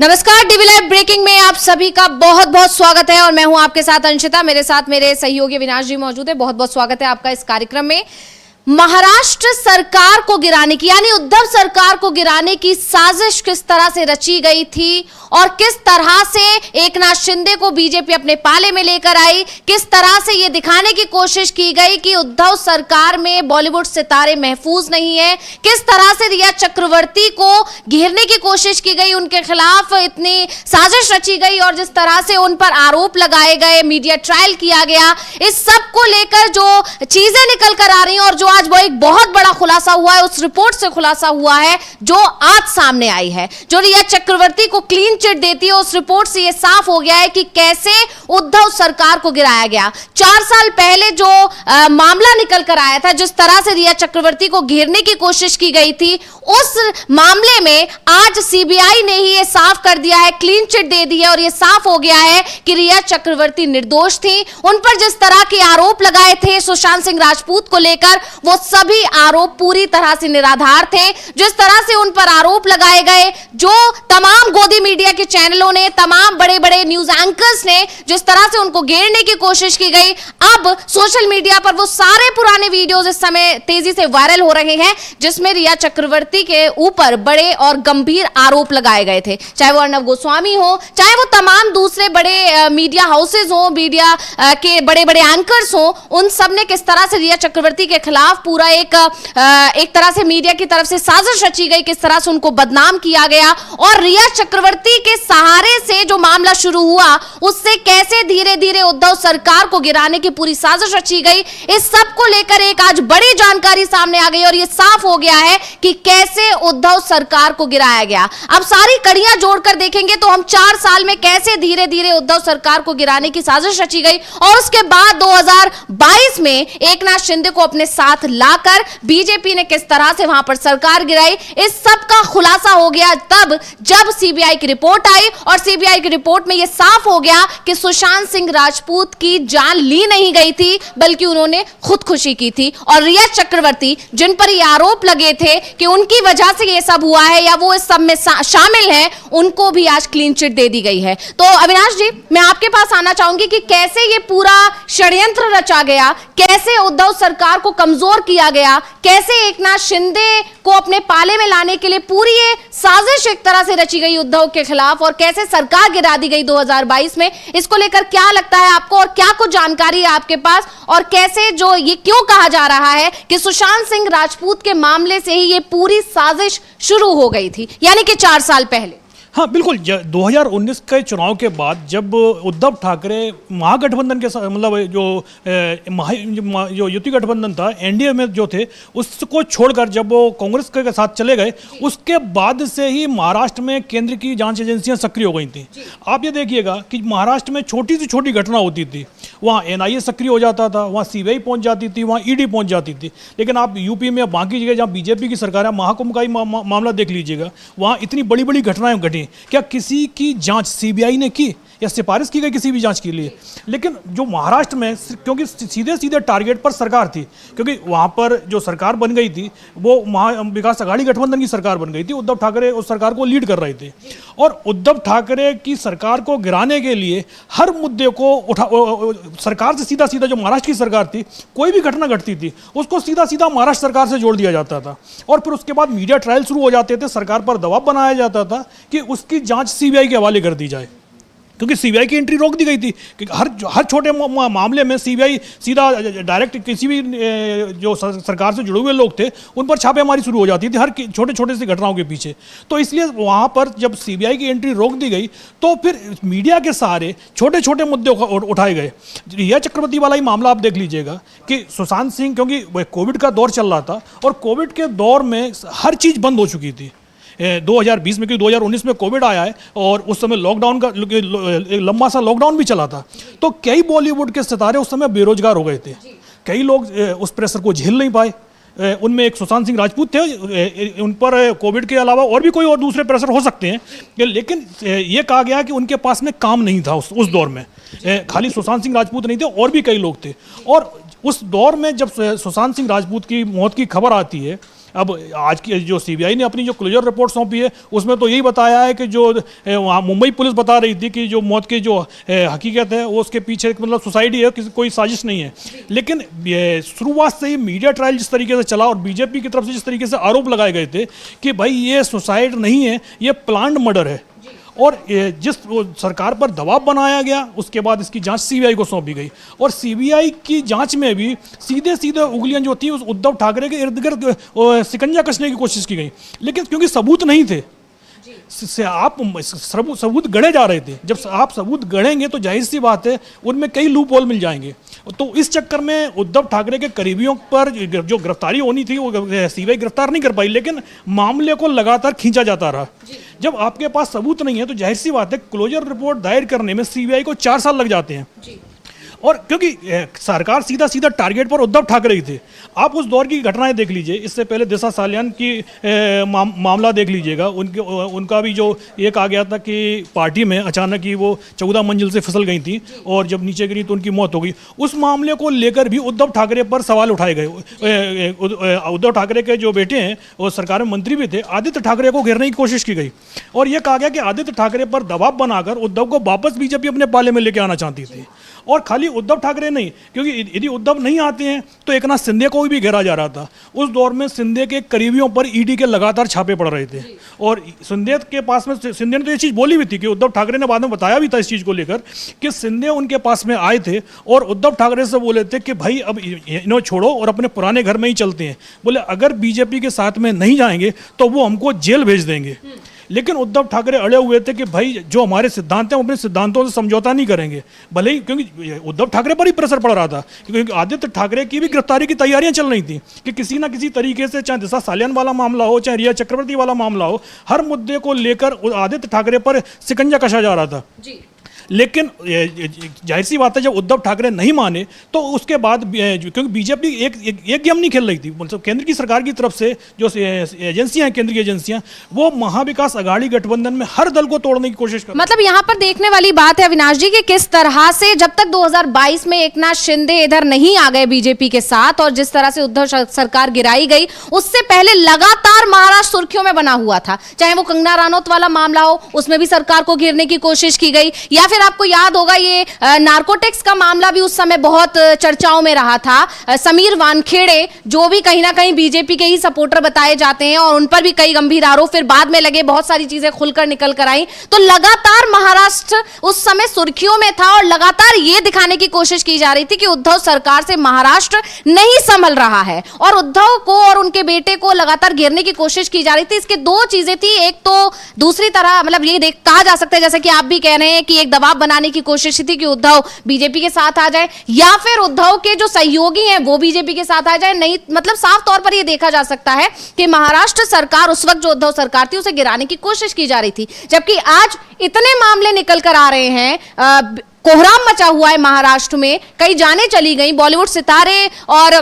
नमस्कार, DV live breaking में आप सभी का बहुत बहुत स्वागत है और मैं हूं आपके साथ अंशिता। मेरे साथ मेरे सहयोगी अविनाश जी मौजूद है। बहुत बहुत स्वागत है आपका इस कार्यक्रम में। महाराष्ट्र सरकार को गिराने की यानी उद्धव सरकार को गिराने की साजिश किस तरह से रची गई थी और किस तरह से एकनाथ शिंदे को बीजेपी अपने पाले में लेकर आई, किस तरह से यह दिखाने की कोशिश की गई कि उद्धव सरकार में बॉलीवुड सितारे महफूज नहीं है, किस तरह से रिया चक्रवर्ती को घेरने की कोशिश की गई, उनके खिलाफ इतनी साजिश रची गई और जिस तरह से उन पर आरोप लगाए गए, मीडिया ट्रायल किया गया, इस सब को लेकर जो चीजें निकल कर आ रही हैं और जो आज वो एक बहुत बड़ा खुलासा हुआ है, उस रिपोर्ट से खुलासा हुआ है जो आज सामने आई है, जो रिया चक्रवर्ती को क्लीन चिट देती है। उस रिपोर्ट से यह साफ हो गया है कि कैसे उद्धव सरकार को गिराया गया। 4 साल पहले जो मामला निकल कर आया था, जिस तरह से रिया चक्रवर्ती को घेरने की कोशिश की गई थी, उस मामले में आज सीबीआई ने ही यह साफ कर दिया है, क्लीन चिट दे दी है और यह साफ हो गया है कि रिया चक्रवर्ती निर्दोष थी। उन पर जिस तरह के आरोप लगाए थे सुशांत सिंह राजपूत को लेकर, वो सभी आरोप पूरी तरह से निराधार थे। जिस तरह से उन पर आरोप लगाए गए, जो तमाम गोदी मीडिया के चैनलों ने, तमाम बड़े बड़े न्यूज एंकर्स ने जिस तरह से उनको घेरने की कोशिश की गई, अब सोशल मीडिया पर वो सारे पुराने वीडियोस इस समय तेजी से वायरल हो रहे हैं जिसमें रिया चक्रवर्ती के ऊपर बड़े और गंभीर आरोप लगाए गए थे। चाहे वो अर्नब गोस्वामी हो, चाहे वो तमाम दूसरे बड़े मीडिया हाउसेज हो, मीडिया के बड़े बड़े एंकर्स हो, उन सब ने किस तरह से रिया चक्रवर्ती के खिलाफ पूरा एक तरह से मीडिया की तरफ से साजिश रची गई, किस तरह से उनको बदनाम किया गया और रिया चक्रवर्ती के सहारे से जो मामला शुरू हुआ, उससे कैसे धीरे धीरे उद्धव सरकार को गिराने की पूरी साजिश रची गई। इस सब को लेकर एक आज बड़ी जानकारी सामने आ गई और यह साफ हो गया है कि कैसे उद्धव सरकार को गिराया गया। अब सारी कड़ियां जोड़कर देखेंगे तो हम 4 साल में कैसे धीरे धीरे उद्धव सरकार को गिराने की साजिश रची गई और उसके बाद 2022 में एकनाथ शिंदे को अपने साथ लाकर बीजेपी ने किस तरह से वहां पर सरकार गिराई, इस सब का खुलासा हो गया तब जब सीबीआई की रिपोर्ट आई और सीबीआई की रिपोर्ट में यह साफ हो गया कि सुशांत सिंह राजपूत की जान ली नहीं गई थी बल्कि उन्होंने खुदकुशी की थी और रिया चक्रवर्ती, जिन पर यह आरोप लगे थे कि उनकी वजह से यह सब हुआ है या वो इस सब में शामिल है, उनको भी आज क्लीन चिट दे दी गई है। तो अविनाश जी, मैं आपके पास आना चाहूंगी कि कैसे ये पूरा षड्यंत्र रचा गया, कैसे उद्धव सरकार को कमजोर किया गया, कैसे एकनाथ शिंदे को अपने पाले में लाने के लिए पूरी ये साजिश एक तरह से रची गई उद्धव के खिलाफ और कैसे सरकार गिरा दी गई 2022 में। इसको लेकर क्या लगता है आपको और क्या कुछ जानकारी है आपके पास और कैसे जो ये क्यों कहा जा रहा है कि सुशांत सिंह राजपूत के मामले से ही ये पूरी साजिश शुरू हो गई थी, यानी कि 4 साल पहले? हाँ बिल्कुल, 2019 के चुनाव के बाद जब उद्धव ठाकरे महागठबंधन के साथ, मतलब जो युति गठबंधन था, एनडीए में जो थे, उसको छोड़कर जब वो कांग्रेस के साथ चले गए, उसके बाद से ही महाराष्ट्र में केंद्र की जांच एजेंसियां सक्रिय हो गई थी। आप ये देखिएगा कि महाराष्ट्र में छोटी से छोटी घटना होती थी, वहाँ एनआईए सक्रिय हो जाता था, वहाँ सीबीआई पहुँच जाती थी, वहाँ ईडी पहुँच जाती थी। लेकिन आप यूपी में बाकी जगह जहाँ बीजेपी की सरकार है, महाकुंभ का ही मामला देख लीजिएगा, वहाँ इतनी बड़ी बड़ी घटनाएं घटी, क्या किसी की जांच सीबीआई ने की या सिफारिश की गई किसी भी जांच के लिए? लेकिन जो महाराष्ट्र में, क्योंकि सीधे सीधे टारगेट पर सरकार थी, क्योंकि वहां पर जो सरकार बन गई थी वो विकास आघाड़ी गठबंधन की सरकार बन गई थी, उद्धव ठाकरे उस सरकार को लीड कर रहे थे और उद्धव ठाकरे की सरकार को गिराने के लिए हर मुद्दे को सरकार से सीधा सीधा, जो महाराष्ट्र की सरकार थी, कोई भी घटना घटती थी उसको सीधा सीधा महाराष्ट्र सरकार से जोड़ दिया जाता था और फिर उसके बाद मीडिया ट्रायल शुरू हो जाते थे, सरकार पर दबाव बनाया जाता था कि उसकी जांच सीबीआई के हवाले कर दी जाए, क्योंकि सीबीआई की एंट्री रोक दी गई थी कि हर छोटे मामले में सीबीआई सीधा डायरेक्ट किसी भी जो सरकार से जुड़े हुए लोग थे उन पर छापेमारी शुरू हो जाती थी हर छोटे छोटे सी घटनाओं के पीछे। तो इसलिए वहाँ पर जब सीबीआई की एंट्री रोक दी गई तो फिर मीडिया के सहारे छोटे छोटे मुद्दे उठाए गए। रिया चक्रवर्ती वाला ही मामला आप देख लीजिएगा कि सुशांत सिंह, क्योंकि कोविड का दौर चल रहा था और कोविड के दौर में हर चीज़ बंद हो चुकी थी 2020 में, क्योंकि 2019 में कोविड आया है और उस समय लॉकडाउन का लंबा सा लॉकडाउन भी चला था, तो कई बॉलीवुड के सितारे उस समय बेरोजगार हो गए थे, कई लोग उस प्रेशर को झेल नहीं पाए। उनमें एक सुशांत सिंह राजपूत थे, उन पर कोविड के अलावा और भी कोई और दूसरे प्रेशर हो सकते हैं, लेकिन ये कहा गया कि उनके पास में काम नहीं था उस दौर में। खाली सुशांत सिंह राजपूत नहीं थे, और भी कई लोग थे। और उस दौर में जब सुशांत सिंह राजपूत की मौत की खबर आती है अब आज की जो सीबीआई ने अपनी जो क्लोजर रिपोर्ट सौंपी है उसमें तो यही बताया है कि जो वहाँ मुंबई पुलिस बता रही थी कि जो मौत की जो हकीकत है वो उसके पीछे मतलब सुसाइड है, किसी कोई साजिश नहीं है। लेकिन शुरुआत से ही मीडिया ट्रायल जिस तरीके से चला और बीजेपी की तरफ से जिस तरीके से आरोप लगाए गए थे कि भाई ये सुसाइड नहीं है, ये प्लान्ड मर्डर है, और जिस सरकार पर दबाव बनाया गया उसके बाद इसकी जांच सीबीआई को सौंपी गई। और सीबीआई की जांच में भी सीधे सीधे उंगलियां जो थी उस उद्धव ठाकरे के इर्द गिर्द शिकंजा कसने की कोशिश की गई, लेकिन क्योंकि सबूत नहीं थे से आप सबूत गढ़े जा रहे थे। जब आप सबूत गढ़ेंगे तो जाहिर सी बात है उनमें कई लूप होल मिल जाएंगे। तो इस चक्कर में उद्धव ठाकरे के करीबियों पर जो गिरफ्तारी होनी थी वो सीबीआई गिरफ्तार नहीं कर पाई, लेकिन मामले को लगातार खींचा जाता रहा। जब आपके पास सबूत नहीं है तो जाहिर सी बात है क्लोजर रिपोर्ट दायर करने में सीबीआई को 4 साल लग जाते हैं। और क्योंकि सरकार सीधा सीधा टारगेट पर उद्धव ठाकरे ही थे। आप उस दौर की घटनाएं देख लीजिए, इससे पहले दिशा सालियान की मामला देख लीजिएगा, उनका भी जो एक आ गया था कि पार्टी में अचानक ही वो 14 मंजिल से फिसल गई थी और जब नीचे गिरी तो उनकी मौत हो गई। उस मामले को लेकर भी उद्धव ठाकरे पर सवाल उठाए गए। उद्धव ठाकरे के जो बेटे हैं वो सरकार में मंत्री भी थे, आदित्य ठाकरे को घेरने की कोशिश की गई और यह कहा गया कि आदित्य ठाकरे पर दबाव बनाकर उद्धव को वापस बीजेपी अपने पाले में लेके आना चाहती थी। और खाली उद्धव ठाकरे नहीं, क्योंकि यदि उद्धव नहीं आते हैं तो एकनाथ शिंदे को भी घेरा जा रहा था। उस दौर में शिंदे के करीबियों पर ईडी के लगातार छापे पड़ रहे थे और शिंदे के पास में शिंदे ने तो ये चीज़ बोली भी थी कि उद्धव ठाकरे ने बाद में बताया भी था इस चीज़ को लेकर कि शिंदे उनके पास में आए थे और उद्धव ठाकरे से बोले थे कि भाई अब इन्हें छोड़ो और अपने पुराने घर में ही चलते हैं। बोले अगर बीजेपी के साथ में नहीं जाएंगे तो वो हमको जेल भेज देंगे। लेकिन उद्धव ठाकरे अड़े हुए थे कि भाई जो हमारे सिद्धांत हैं अपने सिद्धांतों से समझौता नहीं करेंगे, भले ही क्योंकि उद्धव ठाकरे पर ही प्रेशर पड़ रहा था, क्योंकि आदित्य ठाकरे की भी गिरफ्तारी की तैयारियां चल रही थी कि किसी ना किसी तरीके से, चाहे दिशा सालियान वाला मामला हो चाहे रिया चक्रवर्ती वाला मामला हो, हर मुद्दे को लेकर आदित्य ठाकरे पर शिकंजा कसा जा रहा था। लेकिन जाहिर सी बात है जब उद्धव ठाकरे नहीं माने तो उसके बाद क्योंकि बीजेपी एक गेम नहीं खेल रही थी, मतलब केंद्र की सरकार की तरफ से जो एजेंसियां हैं, केंद्रीय एजेंसियां, वो महाविकास अघाड़ी गठबंधन में हर दल को तोड़ने की कोशिश कर, मतलब यहाँ पर देखने वाली बात है अविनाश जी कि किस तरह से जब तक 2022 में एकनाथ शिंदे इधर नहीं आ गए बीजेपी के साथ और जिस तरह से उद्धव सरकार गिराई गई, उससे पहले लगातार महाराष्ट्र सुर्खियों में बना हुआ था। चाहे वो कंगना रनौत वाला मामला हो, उसमें भी सरकार को घेरने की कोशिश की गई, या फिर आपको याद होगा ये नार्कोटिक्स का मामला भी उस समय बहुत चर्चाओं में रहा था। समीर वानखेड़े जो भी कहीं ना कहीं बीजेपी के ही सपोर्टर बताए जाते हैं और उन पर भी कई गंभीर आरोप फिर बाद में लगे, बहुत सारी चीजें खुलकर निकल कर आई। तो लगातार महाराष्ट्र उस समय सुर्खियों में था और लगातार ये दिखाने की कोशिश की जा रही थी कि उद्धव सरकार से महाराष्ट्र नहीं संभल रहा है और उद्धव को और उनके बेटे को लगातार घेरने की कोशिश की जा रही थी। इसके दो चीजें थी, एक तो दूसरी तरह मतलब ये कहा जा सकता है जैसे कि आप भी कह रहे हैं कि एक दबाव बनाने की कोशिश थी कि उद्धव बीजेपी के साथ आ जाए या फिर उद्धव के जो सहयोगी हैं वो बीजेपी के साथ आ जाए। नहीं, मतलब साफ तौर पर यह देखा जा सकता है कि महाराष्ट्र सरकार उस वक्त जो उद्धव सरकार थी उसे गिराने की कोशिश की जा रही थी, जबकि आज इतने मामले निकल कर आ रहे हैं, कोहराम मचा हुआ है महाराष्ट्र में, कई जानें चली गई, बॉलीवुड सितारे और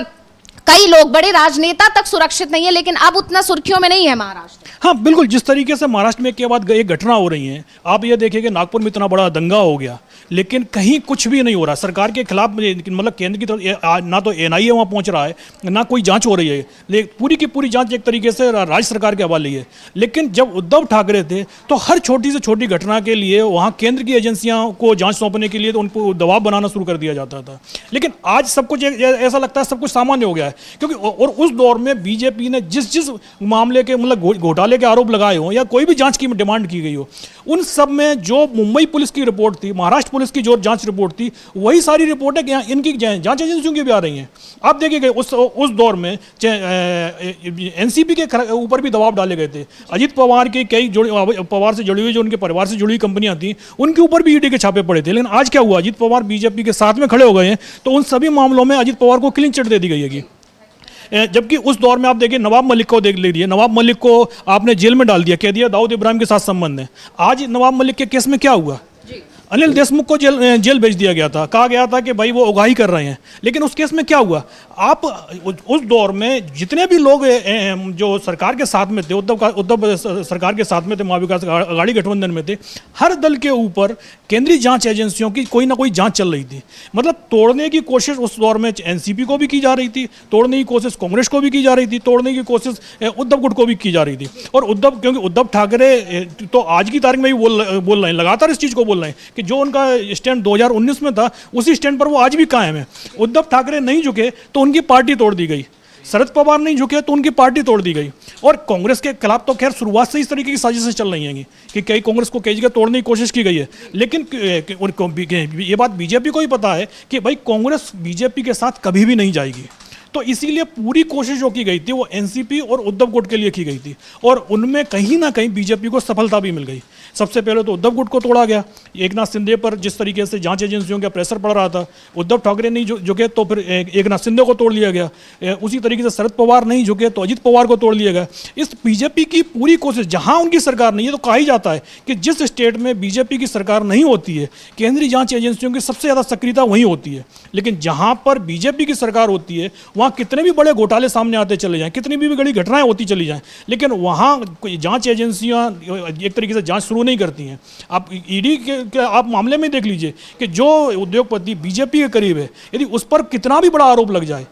कई लोग, बड़े राजनेता तक सुरक्षित नहीं है, लेकिन अब उतना सुर्खियों में नहीं है महाराष्ट्र। हाँ बिल्कुल, जिस तरीके से महाराष्ट्र में के बाद एक घटना हो रही है, आप ये देखिए कि नागपुर में इतना बड़ा दंगा हो गया लेकिन कहीं कुछ भी नहीं हो रहा सरकार के खिलाफ, मतलब केंद्र की तरफ ना तो एनआईए वहाँ पहुँच रहा है ना कोई जांच हो रही है, लेकिन पूरी की पूरी जांच एक तरीके से राज्य सरकार के हवाले है। लेकिन जब उद्धव ठाकरे थे तो हर छोटी से छोटी घटना के लिए वहाँ केंद्र की एजेंसियों को जाँच सौंपने के लिए तो उनको दबाव बनाना शुरू कर दिया जाता था। लेकिन आज सब कुछ ऐसा लगता है सब कुछ सामान्य हो गया है, क्योंकि और उस दौर में बीजेपी ने जिस जिस मामले के मतलब घोटाले के आरोप लगाए हो या कोई भी जांच की डिमांड की गई हो, उन सब में जो मुंबई पुलिस की रिपोर्ट थी, महाराष्ट्र पुलिस की जो जांच रिपोर्ट थी, वही सारी रिपोर्टें इनकी जांच एजेंसियों की भी आ रही हैं। आप देखिए उस दौर में एनसीपी के ऊपर भी दबाव डाले गए थे। अजित पवार के कई पवार से जुड़ी हुई जो उनके परिवार से जुड़ी हुई कंपनियां थी उनके ऊपर भी ईडी के छापे पड़े थे। लेकिन आज क्या हुआ, अजित पवार बीजेपी के साथ में खड़े हो गए हैं तो उन सभी मामलों में अजित पवार को क्लीन चिट दे दी गई है। जबकि उस दौर में आप देखिए नवाब मलिक को देख लीजिए, नवाब मलिक को आपने जेल में डाल दिया, कह दिया दाऊद इब्राहिम के साथ संबंध है। आज नवाब मलिक के केस में क्या हुआ, अनिल देशमुख को जेल भेज दिया गया था, कहा गया था कि भाई वो उगाही कर रहे हैं। लेकिन उस केस में क्या हुआ, आप उस दौर में जितने भी लोग जो सरकार के साथ में थे, उद्धव सरकार के साथ में थे, महाविकास आघाड़ी गठबंधन में थे, हर दल के ऊपर केंद्रीय जांच एजेंसियों की कोई ना कोई जांच चल रही थी। मतलब तोड़ने की कोशिश उस दौर में एनसीपी को भी की जा रही थी, तोड़ने की कोशिश कांग्रेस को भी की जा रही थी, तोड़ने की कोशिश उद्धव गुट को भी की जा रही थी। और क्योंकि उद्धव ठाकरे तो आज की तारीख में भी बोल रहे हैं, लगातार इस चीज़ को बोल रहे हैं कि जो उनका स्टैंड 2019 में था उसी स्टैंड पर वो आज भी कायम है। उद्धव ठाकरे नहीं झुके तो उनकी पार्टी तोड़ दी गई, शरद पवार नहीं झुके तो उनकी पार्टी तोड़ दी गई। और कांग्रेस के खिलाफ तो खैर शुरुआत से इस तरीके की साजिशें चल रही हैं कि कई कांग्रेस को कई जगह तोड़ने की कोशिश की गई है। लेकिन ये बात बीजेपी को ही पता है कि भाई कांग्रेस बीजेपी के साथ कभी भी नहीं जाएगी। तो इसीलिए पूरी कोशिश जो की गई थी वो एनसीपी और उद्धव गुट के लिए की गई थी, और उनमें कहीं ना कहीं बीजेपी को सफलता भी मिल गई। सबसे पहले तो उद्धव गुट को तोड़ा गया, एकनाथ शिंदे पर जिस तरीके से जांच एजेंसियों का प्रेशर पड़ रहा था, उद्धव ठाकरे नहीं झुके तो फिर एकनाथ शिंदे को तोड़ लिया गया। उसी तरीके से शरद पवार नहीं झुके तो अजित पवार को तोड़ लिया गया। इस बीजेपी की पूरी कोशिश, जहां उनकी सरकार नहीं है, तो कहा ही जाता है कि जिस स्टेट में बीजेपी की सरकार नहीं होती है, केंद्रीय जांच एजेंसियों की सबसे ज़्यादा सक्रियता वहीं होती है। लेकिन जहां पर बीजेपी की सरकार होती है वहां कितने भी बड़े घोटाले सामने आते चले जाएं, कितनी भी बड़ी घटनाएं होती चली जाएं, लेकिन वहां जांच एजेंसियां एक तरीके से जांच शुरू नहीं करती हैं। आप ईडी के आप मामले में देख लीजिए कि जो उद्योगपति बीजेपी के करीब है, यदि उस पर कितना भी बड़ा आरोप लग जाए,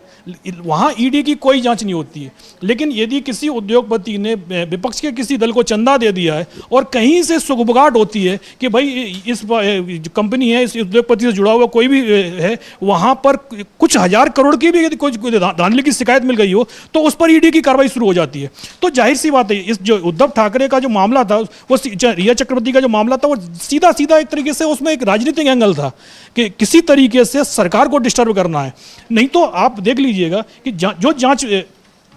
वहां ईडी की कोई जांच नहीं होती है। लेकिन यदि किसी उद्योगपति ने विपक्ष के किसी दल को चंदा दे दिया है और कहीं से सुगबुगाहट होती है कि भाई इस जो कंपनी है, इस उद्योगपति से जुड़ा हुआ कोई भी है, वहां पर कुछ हजार करोड़ की भी यदि कोई धांधली की शिकायत मिल गई हो तो उस पर ईडी की कार्रवाई शुरू हो जाती है। तो जाहिर सी बात है, इस जो उद्धव ठाकरे का जो मामला था, वो रिया चक्रवर्ती का जो मामला था, वो सीधा सीधा एक तरीके से उसमें एक राजनीतिक एंगल था कि किसी तरीके से सरकार को डिस्टर्ब करना है। नहीं तो आप देख लीजिएगा कि जो जांच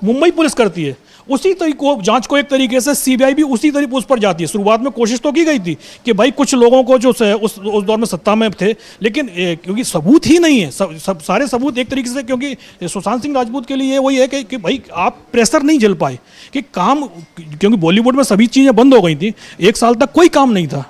मुंबई पुलिस करती है, उसी जांच को एक तरीके से सीबीआई भी उसी तरीके उस पर जाती है। शुरुआत में कोशिश तो की गई थी कि भाई कुछ लोगों को जो उस दौर में सत्ता में थे, लेकिन क्योंकि सबूत ही नहीं है, सारे सबूत एक तरीके से, क्योंकि सुशांत सिंह राजपूत के लिए वही है कि भाई आप प्रेशर नहीं झेल पाए कि काम, क्योंकि बॉलीवुड में सभी चीज़ें बंद हो गई थी, 1 साल तक कोई काम नहीं था।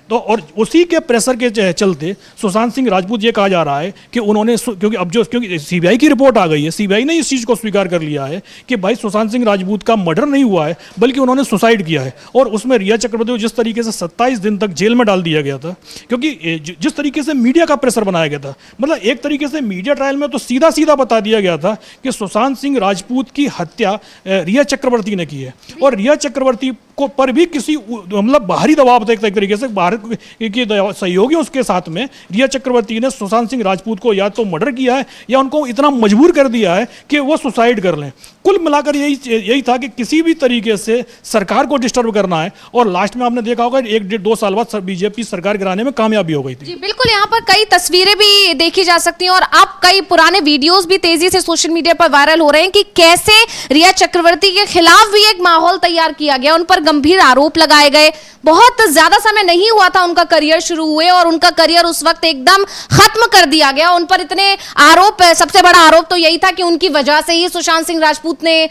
तो और उसी के प्रेशर के चलते सुशांत सिंह राजपूत, ये कहा जा रहा है कि उन्होंने, क्योंकि सीबीआई की रिपोर्ट आ गई है, सीबीआई ने इस चीज़ को स्वीकार कर लिया है कि भाई सुशांत सिंह राजपूत का मर्डर नहीं हुआ है, बल्कि उन्होंने सुसाइड किया है। और उसमें रिया चक्रवर्ती को जिस तरीके से 27 दिन तक जेल में डाल दिया गया था, क्योंकि जिस तरीके से मीडिया का प्रेशर बनाया गया था, मतलब एक तरीके से मीडिया ट्रायल में तो सीधा सीधा बता दिया गया था कि सुशांत सिंह राजपूत की हत्या रिया चक्रवर्ती ने की है। और रिया चक्रवर्ती को पर भी किसी मतलब बाहरी दबाव था, एक तरीके से बाहर के सहयोगी उसके साथ में रिया चक्रवर्ती ने सुशांत सिंह राजपूत को या तो मर्डर किया है या उनको इतना मजबूर कर दिया है कि वो सुसाइड कर लें। कुल मिलाकर यही था कि किसी भी तरीके से सरकार को डिस्टर्ब करना है। और लास्ट में आपने देखा होगा 1-1.5 साल बाद बीजेपी सरकार गिराने में कामयाबी हो गई थी। जी बिल्कुल, यहाँ पर कई तस्वीरें भी देखी जा सकती हैं और अब कई पुराने वीडियोस भी तेजी से सोशल मीडिया पर वायरल हो रहे हैं कि कैसे रिया चक्रवर्ती के खिलाफ भी एक माहौल तैयार किया गया, उन पर गंभीर आरोप लगाए गए। बहुत ज्यादा समय नहीं हुआ था उनका करियर शुरू हुए और उनका करियर उस वक्त एकदम खत्म कर दिया गया। उन पर इतने आरोप, सबसे बड़ा आरोप तो यही था कि उनकी वजह से ही सुशांत सिंह राजपूत ने,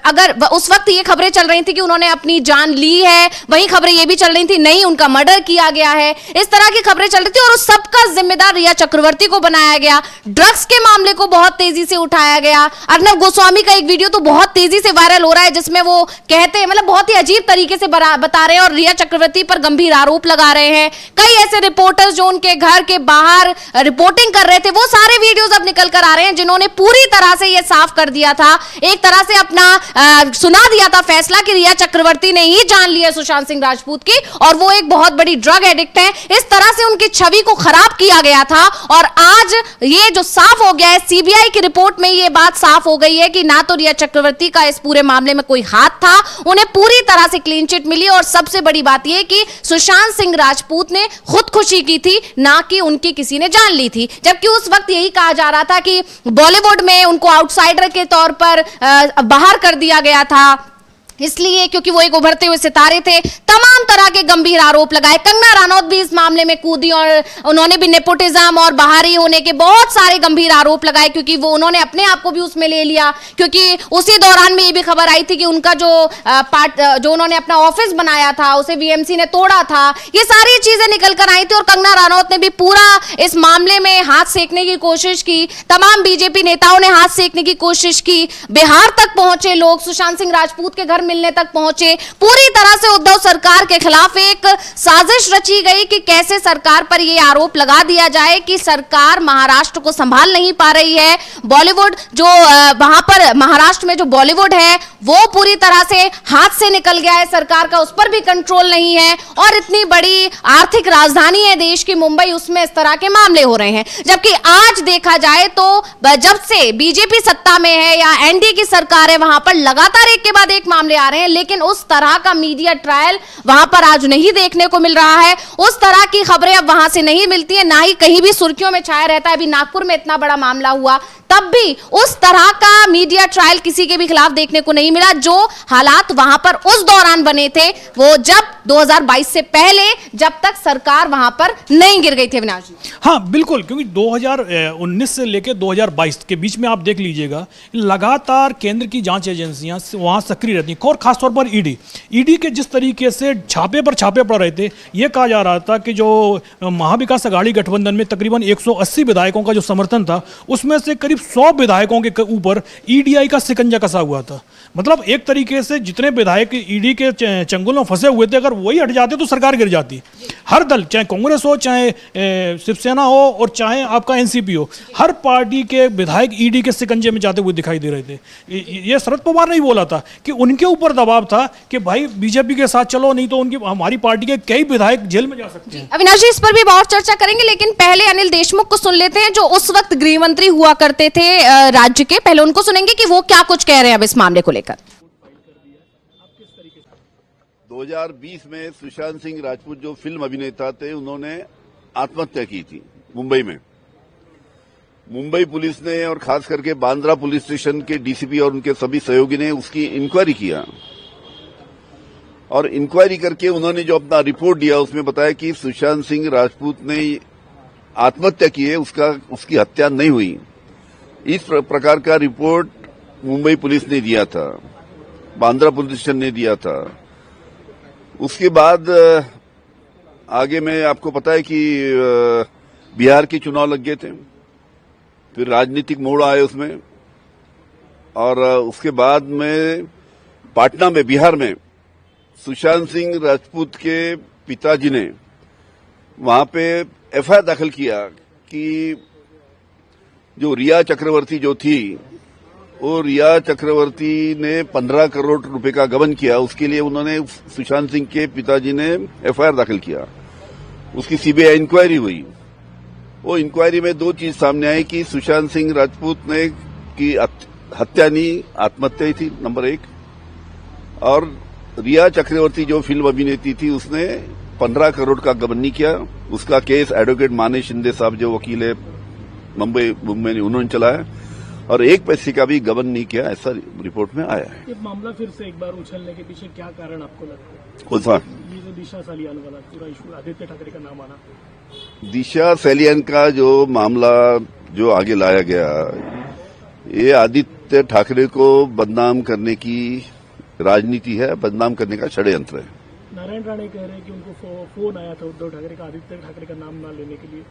अगर उस वक्त ये खबरें चल रही थी कि उन्होंने अपनी जान ली है, वही खबरें ये भी चल रही थी नहीं उनका मर्डर किया गया है, इस तरह की खबरें चल रही थी और उस सबका जिम्मेदार रिया चक्रवर्ती को बनाया गया। ड्रग्स के मामले को बहुत तेजी से उठाया गया। अर्नब गोस्वामी का एक वीडियो तो बहुत तेजी से वायरल हो रहा है जिसमें वो कहते हैं, मतलब बहुत ही अजीब तरीके से बता रहे हैं और रिया चक्रवर्ती पर गंभीर आरोप लगा रहे हैं। कई ऐसे रिपोर्टर्स जो उनके घर के बाहर रिपोर्टिंग कर रहे थे, वो सारे वीडियोस अब निकल कर आ रहे हैं जिन्होंने पूरी तरह से ये साफ कर दिया था, एक तरह से अपना सुना दिया था फैसला कि रिया चक्रवर्ती ने ही जान ली है सुशांत सिंह राजपूत की और वो एक बहुत बड़ी ड्रग एडिक्ट है। इस तरह से उनकी छवि को खराब किया गया था और आज ये जो साफ हो गया है, सीबीआई की रिपोर्ट में ये बात साफ हो गई है कि ना तो रिया चक्रवर्ती का इस पूरे मामले में कोई हाथ था, उन्हें पूरी तरह से क्लीन चिट मिली और सबसे बड़ी बात यह कि सुशांत सिंह राजपूत ने खुदकुशी की थी, ना कि उनकी किसी ने जान ली थी। जबकि उस वक्त यही कहा जा रहा था कि बॉलीवुड में उनको आउटसाइडर के तौर पर बाहर कर दिया गया था, इसलिए क्योंकि वो एक उभरते हुए सितारे थे। तमाम तरह के गंभीर आरोप लगाए। कंगना रनौत भी इस मामले में कूदी और उन्होंने भी नेपोटिज्म और बाहरी होने के बहुत सारे गंभीर आरोप लगाए, क्योंकि वो उन्होंने अपने आप को भी उसमें ले लिया, क्योंकि उसी दौरान में ये भी खबर आई थी कि उनका जो उन्होंने अपना ऑफिस बनाया था उसे वीएमसी ने तोड़ा था। ये सारी चीजें निकल कर आई थी और कंगना रनौत ने भी पूरा इस मामले में हाथ सेकने की कोशिश की। तमाम बीजेपी नेताओं ने हाथ सेकने की कोशिश की। बिहार तक पहुंचे लोग, सुशांत सिंह राजपूत के घर मिलने तक पहुंचे। पूरी तरह से उद्धव सरकार के खिलाफ एक साजिश रची गई कि कैसे सरकार पर यह आरोप लगा दिया जाए कि सरकार महाराष्ट्र को संभाल नहीं पा रही है। बॉलीवुड जो वहां पर महाराष्ट्र में जो बॉलीवुड है वो पूरी तरह से हाथ से निकल गया है, सरकार का उस पर भी कंट्रोल नहीं है। और इतनी बड़ी आर्थिक राजधानी है देश की मुंबई, उसमें इस तरह के मामले हो रहे हैं। जबकि आज देखा जाए तो जब से बीजेपी सत्ता में है या एनडीए की सरकार है, वहां पर लगातार एक के बाद एक मामले आ रहे हैं, लेकिन उस तरह का मीडिया ट्रायल वहां पर आज नहीं देखने को मिल रहा है। उस तरह की खबरें अब वहां से नहीं मिलती है, ना ही कहीं भी सुर्खियों में छाया रहता है। अभी नागपुर में इतना बड़ा मामला हुआ, तब भी उस तरह का मीडिया ट्रायल किसी के भी खिलाफ देखने को नहीं मिला। जो हालात वहां पर उस दौरान बने थे, वो जब 2022 से पहले, जब तक सरकार वहां पर नहीं गिर गई थी। अविनाश जी, हाँ बिल्कुल, क्योंकि 2019 से लेकर 2022 के बीच में आप देख लीजिएगा, लगातार केंद्र की जांच एजेंसियां वहां सक्रिय रहती हैं, और खासतौर पर ईडी के जिस तरीके से छापे पर छापे पड़ रहे थे। ये कहा जा रहा था कि जो महाविकास अघाड़ी गठबंधन में तकरीबन 180 विधायकों का जो समर्थन था, उसमें से करीब 100 विधायकों के ऊपर ईडीआई का शिकंजा कसा हुआ था। मतलब एक तरीके से जितने विधायक ईडी के चंगुल में फंसे हुए थे, अगर वही हट जाते तो सरकार गिर जाती। हर दल, चाहे कांग्रेस हो, चाहे शिवसेना हो, और चाहे आपका एनसीपी हो, हर पार्टी के विधायक ईडी के शिकंजे में जाते हुए दिखाई दे रहे थे। ये शरद पवार ने ही बोला था कि उनके ऊपर दबाव था कि भाई बीजेपी के साथ चलो, नहीं तो उनकी हमारी पार्टी के कई विधायक जेल में जा सकते हैं। अविनाश जी, इस पर भी बहुत चर्चा करेंगे, लेकिन पहले अनिल देशमुख को सुन लेते हैं, जो उस वक्त गृह मंत्री हुआ करते थे राज्य के। पहले उनको सुनेंगे कि वो क्या कुछ कह रहे हैं अब इस मामले को लेकर। 2020 में सुशांत सिंह राजपूत जो फिल्म अभिनेता थे, उन्होंने आत्महत्या की थी मुंबई में। मुंबई पुलिस ने और खास करके बांद्रा पुलिस स्टेशन के डीसीपी और उनके सभी सहयोगी ने उसकी इंक्वायरी किया, और इंक्वायरी करके उन्होंने जो अपना रिपोर्ट दिया उसमें बताया कि सुशांत सिंह राजपूत ने आत्महत्या की है, उसकी हत्या नहीं हुई। इस प्रकार का रिपोर्ट मुंबई पुलिस ने दिया था, बांद्रा पुलिस स्टेशन ने दिया था। उसके बाद आगे में आपको पता है कि बिहार के चुनाव लग गए थे, फिर राजनीतिक मोड़ आए उसमें, और उसके बाद में पाटना में, बिहार में सुशांत सिंह राजपूत के पिताजी ने वहां पे एफआईआर दाखिल किया कि जो रिया चक्रवर्ती जो थी, वो रिया चक्रवर्ती ने 15 करोड़ रुपए का गबन किया। उसके लिए उन्होंने, सुशांत सिंह के पिताजी ने एफआईआर दाखिल किया। उसकी सीबीआई इंक्वायरी हुई। वो इंक्वायरी में दो चीज सामने आई कि सुशांत सिंह राजपूत ने की हत्या नहीं, आत्महत्या ही थी, नंबर 1। और रिया चक्रवर्ती जो फिल्म अभिनेत्री थी, उसने 15 करोड़ का गबन नहीं किया। उसका केस एडवोकेट माने शिंदे साहब जो वकील है मुंबई में, उन्होंने चलाया, और 1 पैसे का भी गबन नहीं किया, ऐसा रिपोर्ट में आया है। ये मामला फिर से एक बार उछलने के पीछे क्या कारण आपको लगता है? कौन सा? ये जो दिशा सालियान वाला पूरा इशू, आदित्य ठाकरे का नाम आना, दिशा सालियान का जो मामला जो आगे लाया गया, ये आदित्य ठाकरे को बदनाम करने की राजनीति है, बदनाम करने का षड्यंत्र है। नारायण राणे कह रहे हैं कि उनको फोन आया था उद्धव ठाकरे का आदित्य ठाकरे का नाम ना लेने के लिए।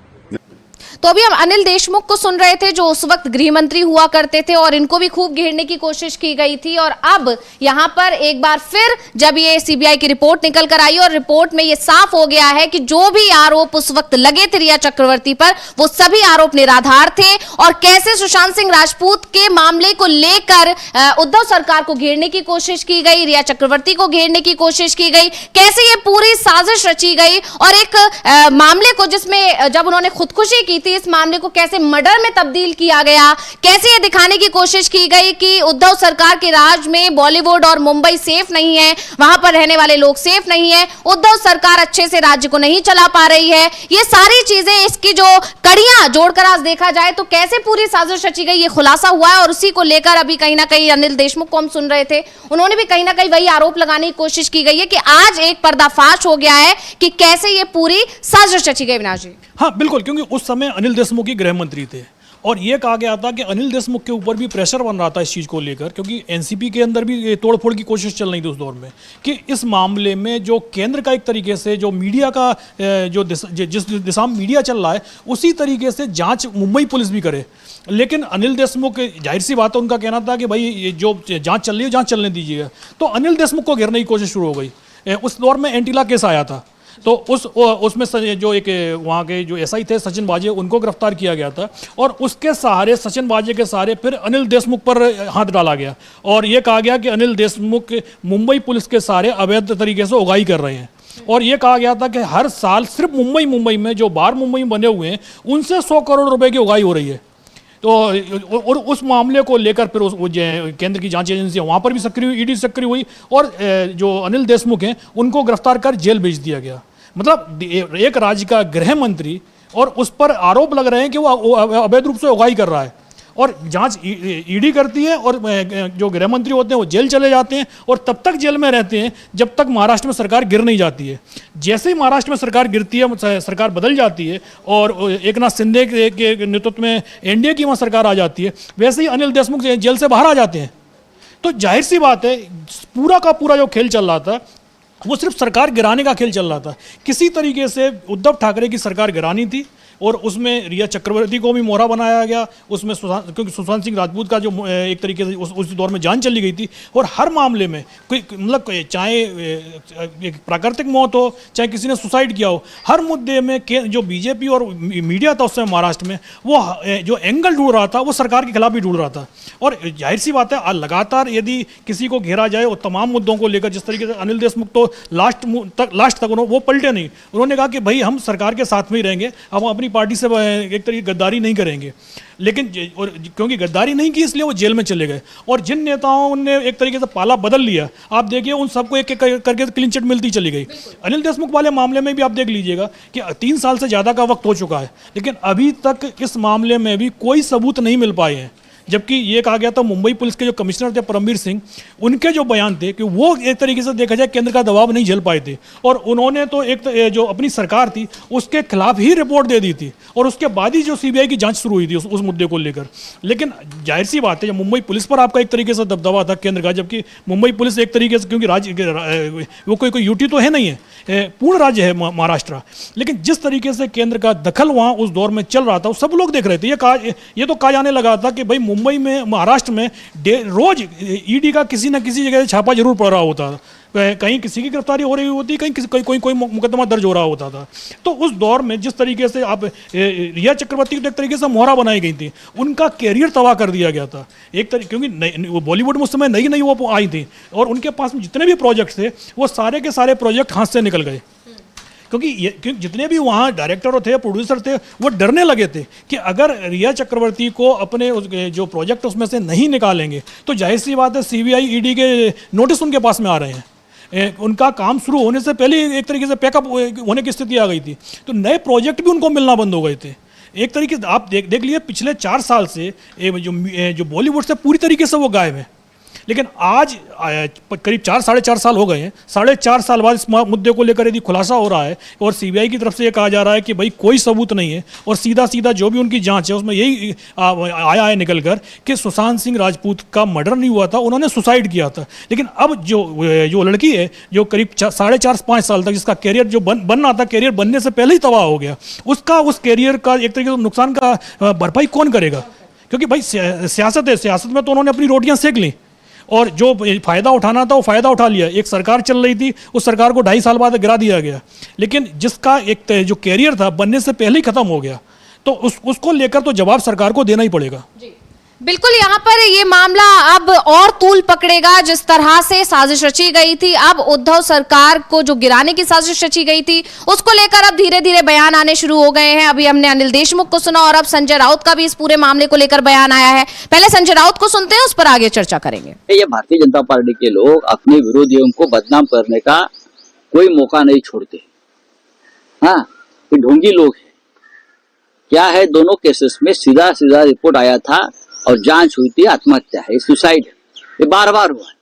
तो अभी हम अनिल देशमुख को सुन रहे थे, जो उस वक्त गृह मंत्री हुआ करते थे, और इनको भी खूब घेरने की कोशिश की गई थी। और अब यहां पर एक बार फिर जब ये सीबीआई की रिपोर्ट निकल कर आई, और रिपोर्ट में ये साफ हो गया है कि जो भी आरोप उस वक्त लगे थे रिया चक्रवर्ती पर, वो सभी आरोप निराधार थे। और कैसे सुशांत सिंह राजपूत के मामले को लेकर उद्धव सरकार को घेरने की कोशिश की गई, रिया चक्रवर्ती को घेरने की कोशिश की गई, कैसे ये पूरी साजिश रची गई। और एक मामले को जिसमें जब उन्होंने खुदकुशी की थी, इस मामले को कैसे मर्डर में तब्दील किया गया, कैसे ये दिखाने की कोशिश की गई कि उद्धव सरकार के राज में बॉलीवुड और मुंबई सेफ नहीं है, वहां पर रहने वाले लोग सेफ नहीं है, उद्धव सरकार अच्छे से राज्य को नहीं चला पा रही है। ये सारी चीजें, इसकी जो कड़ियां जोड़कर आज देखा जाए तो कैसे पूरी साजिश रची गई, ये खुलासा हुआ है। और उसी को लेकर अभी कहीं ना कहीं अनिल देशमुख को हम सुन रहे थे, उन्होंने भी कहीं ना कहीं वही आरोप लगाने की कोशिश की गई है कि आज एक पर्दाफाश हो गया है कि कैसे ये पूरी साजिश रची गई। विनाश जी, हाँ बिल्कुल, क्योंकि उस समय अनिल देशमुख ही गृह मंत्री थे और ये कहा गया था कि अनिल देशमुख के ऊपर भी प्रेशर बन रहा था इस चीज़ को लेकर, क्योंकि एनसीपी के अंदर भी तोड़फोड़ की कोशिश चल रही थी उस दौर में कि इस मामले में जो केंद्र का एक तरीके से जो मीडिया का जो जिस दिशा में मीडिया चल रहा है उसी तरीके से जांच मुंबई पुलिस भी करे। लेकिन अनिल देशमुख, जाहिर सी बात है, उनका कहना था कि भाई ये जो जांच चल रही है जांच चलने दीजिएगा। तो अनिल देशमुख को घेरने की कोशिश शुरू हो गई। उस दौर में एंटीला केस आया था, तो उसमें जो एक वहाँ के जो एसआई थे सचिन बाजे, उनको गिरफ्तार किया गया था और उसके सहारे, सचिन बाजे के सहारे फिर अनिल देशमुख पर हाथ डाला गया और ये कहा गया कि अनिल देशमुख मुंबई पुलिस के सहारे अवैध तरीके से उगाही कर रहे हैं। और ये कहा गया था कि हर साल सिर्फ मुंबई में जो बार मुंबई में बने हुए हैं उनसे 100 करोड़ रुपए की उगाही हो रही है। तो और उस मामले को लेकर फिर केंद्र की जांच एजेंसी वहाँ पर भी सक्रिय हुई, ईडी सक्रिय हुई और जो अनिल देशमुख हैं उनको गिरफ्तार कर जेल भेज दिया गया। मतलब एक राज्य का गृह मंत्री और उस पर आरोप लग रहे हैं कि वो अवैध रूप से उगाही कर रहा है और जांच ईडी करती है और जो गृह मंत्री होते हैं वो जेल चले जाते हैं और तब तक जेल में रहते हैं जब तक महाराष्ट्र में सरकार गिर नहीं जाती है। जैसे ही महाराष्ट्र में सरकार गिरती है, सरकार बदल जाती है और एकनाथ शिंदे के नेतृत्व में एनडीए की वहाँ सरकार आ जाती है, वैसे ही अनिल देशमुख जेल से बाहर आ जाते हैं। तो जाहिर सी बात है, पूरा का पूरा जो खेल चल रहा था वो सिर्फ सरकार गिराने का खेल चल रहा था। किसी तरीके से उद्धव ठाकरे की सरकार गिरानी थी और उसमें रिया चक्रवर्ती को भी मोहरा बनाया गया, उसमें क्योंकि सुशांत सिंह राजपूत का जो एक तरीके से उस दौर में जान चली गई थी और हर मामले में कोई मतलब चाहे एक प्राकृतिक मौत हो चाहे किसी ने सुसाइड किया हो, हर मुद्दे में जो बीजेपी और मीडिया था उस समय महाराष्ट्र में वो जो एंगल ढूंढ रहा था वो सरकार के खिलाफ भी ढूंढ रहा था। और जाहिर सी बात है, लगातार यदि किसी को घेरा जाए और तमाम मुद्दों को लेकर, जिस तरीके से अनिल देशमुख तो लास्ट तक वो पलटे नहीं, उन्होंने कहा कि भाई हम सरकार के साथ में ही रहेंगे, हम अपनी पार्टी से एक तरीके गद्दारी नहीं करेंगे। लेकिन और क्योंकि गद्दारी नहीं की इसलिए वो जेल में चले गए और जिन नेताओं ने एक तरीके से पाला बदल लिया, आप देखिए उन सबको एक एक करके क्लीन चिट मिलती चली गई। अनिल देशमुख वाले मामले में भी आप देख लीजिएगा कि 3 साल से ज़्यादा का वक्त हो चुका है लेकिन अभी तक इस मामले में भी कोई सबूत नहीं मिल पाए हैं। जबकि ये कहा गया था मुंबई पुलिस के जो कमिश्नर थे परमवीर सिंह, उनके जो बयान थे कि वो एक तरीके से देखा जाए केंद्र का दबाव नहीं झेल पाए थे और उन्होंने तो एक जो अपनी सरकार थी उसके खिलाफ ही रिपोर्ट दे दी थी और उसके बाद ही जो सीबीआई की जांच शुरू हुई थी उस मुद्दे को लेकर। लेकिन जाहिर सी बात है, जब मुंबई पुलिस पर आपका एक तरीके से दबदबा था केंद्र का, जबकि मुंबई पुलिस एक तरीके से, क्योंकि राज्य वो कोई यूटी तो है नहीं है, पूर्ण राज्य है महाराष्ट्र, लेकिन जिस तरीके से केंद्र का दखल वहाँ उस दौर में चल रहा था सब लोग देख रहे थे। ये तो कहा जाने लगा था कि भाई मुंबई में, महाराष्ट्र में रोज ईडी का किसी न किसी जगह छापा जरूर पड़ रहा होता था, कहीं किसी की गिरफ्तारी हो रही होती, कहीं कोई मुकदमा दर्ज हो रहा होता था। तो उस दौर में जिस तरीके से आप रिया चक्रवर्ती को एक तरीके से मोहरा बनाई गई थी, उनका कैरियर तबाह कर दिया गया था एक तरीके, क्योंकि वो बॉलीवुड में उस समय नई वो आई थी और उनके पास में जितने भी प्रोजेक्ट थे वो सारे के सारे प्रोजेक्ट हाथ से निकल गए। क्योंकि जितने भी वहाँ डायरेक्टर थे, प्रोड्यूसर थे, वो डरने लगे थे कि अगर रिया चक्रवर्ती को अपने जो प्रोजेक्ट उसमें से नहीं निकालेंगे तो जाहिर सी बात है सीबीआई ईडी के नोटिस उनके पास में आ रहे हैं। उनका काम शुरू होने से पहले एक तरीके से पैकअप होने की स्थिति आ गई थी, तो नए प्रोजेक्ट भी उनको मिलना बंद हो गए थे। एक तरीके से आप देख लिए पिछले 4 साल से जो बॉलीवुड से पूरी तरीके से वो गायब है। लेकिन आज करीब 4-4.5 साल हो गए हैं, 4.5 साल बाद इस मुद्दे को लेकर यदि खुलासा हो रहा है और सीबीआई की तरफ से ये कहा जा रहा है कि भाई कोई सबूत नहीं है और सीधा जो भी उनकी जांच है उसमें यही आया है निकल कर कि सुशांत सिंह राजपूत का मर्डर नहीं हुआ था, उन्होंने सुसाइड किया था। लेकिन अब जो लड़की है जो करीब 4.5-5 साल तक जिसका कैरियर जो बनना था, कैरियर बनने से पहले ही तबाह हो गया, उस कैरियर का एक तरीके से नुकसान का भरपाई कौन करेगा? क्योंकि भाई सियासत है, सियासत में तो उन्होंने अपनी रोटियां सेक ली और जो फायदा उठाना था वो फायदा उठा लिया। एक सरकार चल रही थी, उस सरकार को 2.5 साल बाद गिरा दिया गया, लेकिन जिसका एक जो कैरियर था बनने से पहले ही खत्म हो गया, तो उसको लेकर तो जवाब सरकार को देना ही पड़ेगा। जी बिल्कुल, यहाँ पर ये मामला अब और तूल पकड़ेगा। जिस तरह से साजिश रची गई थी, अब उद्धव सरकार को जो गिराने की साजिश रची गई थी, उसको लेकर अब धीरे धीरे बयान आने शुरू हो गए हैं। अभी हमने अनिल देशमुख को सुना और अब संजय राउत का भी इस पूरे मामले को लेकर बयान आया है। पहले संजय राउत को सुनते हैं, उस पर आगे चर्चा करेंगे। ये भारतीय जनता पार्टी के लोग अपने विरोधियों को बदनाम करने का कोई मौका नहीं छोड़ते। हाँ, ये ढोंगी लोग हैं। क्या है, दोनों केसेस में सीधा सीधा रिपोर्ट आया था और जांच हुई थी, आत्महत्या है, सुसाइड है। ये बार बार हुआ है,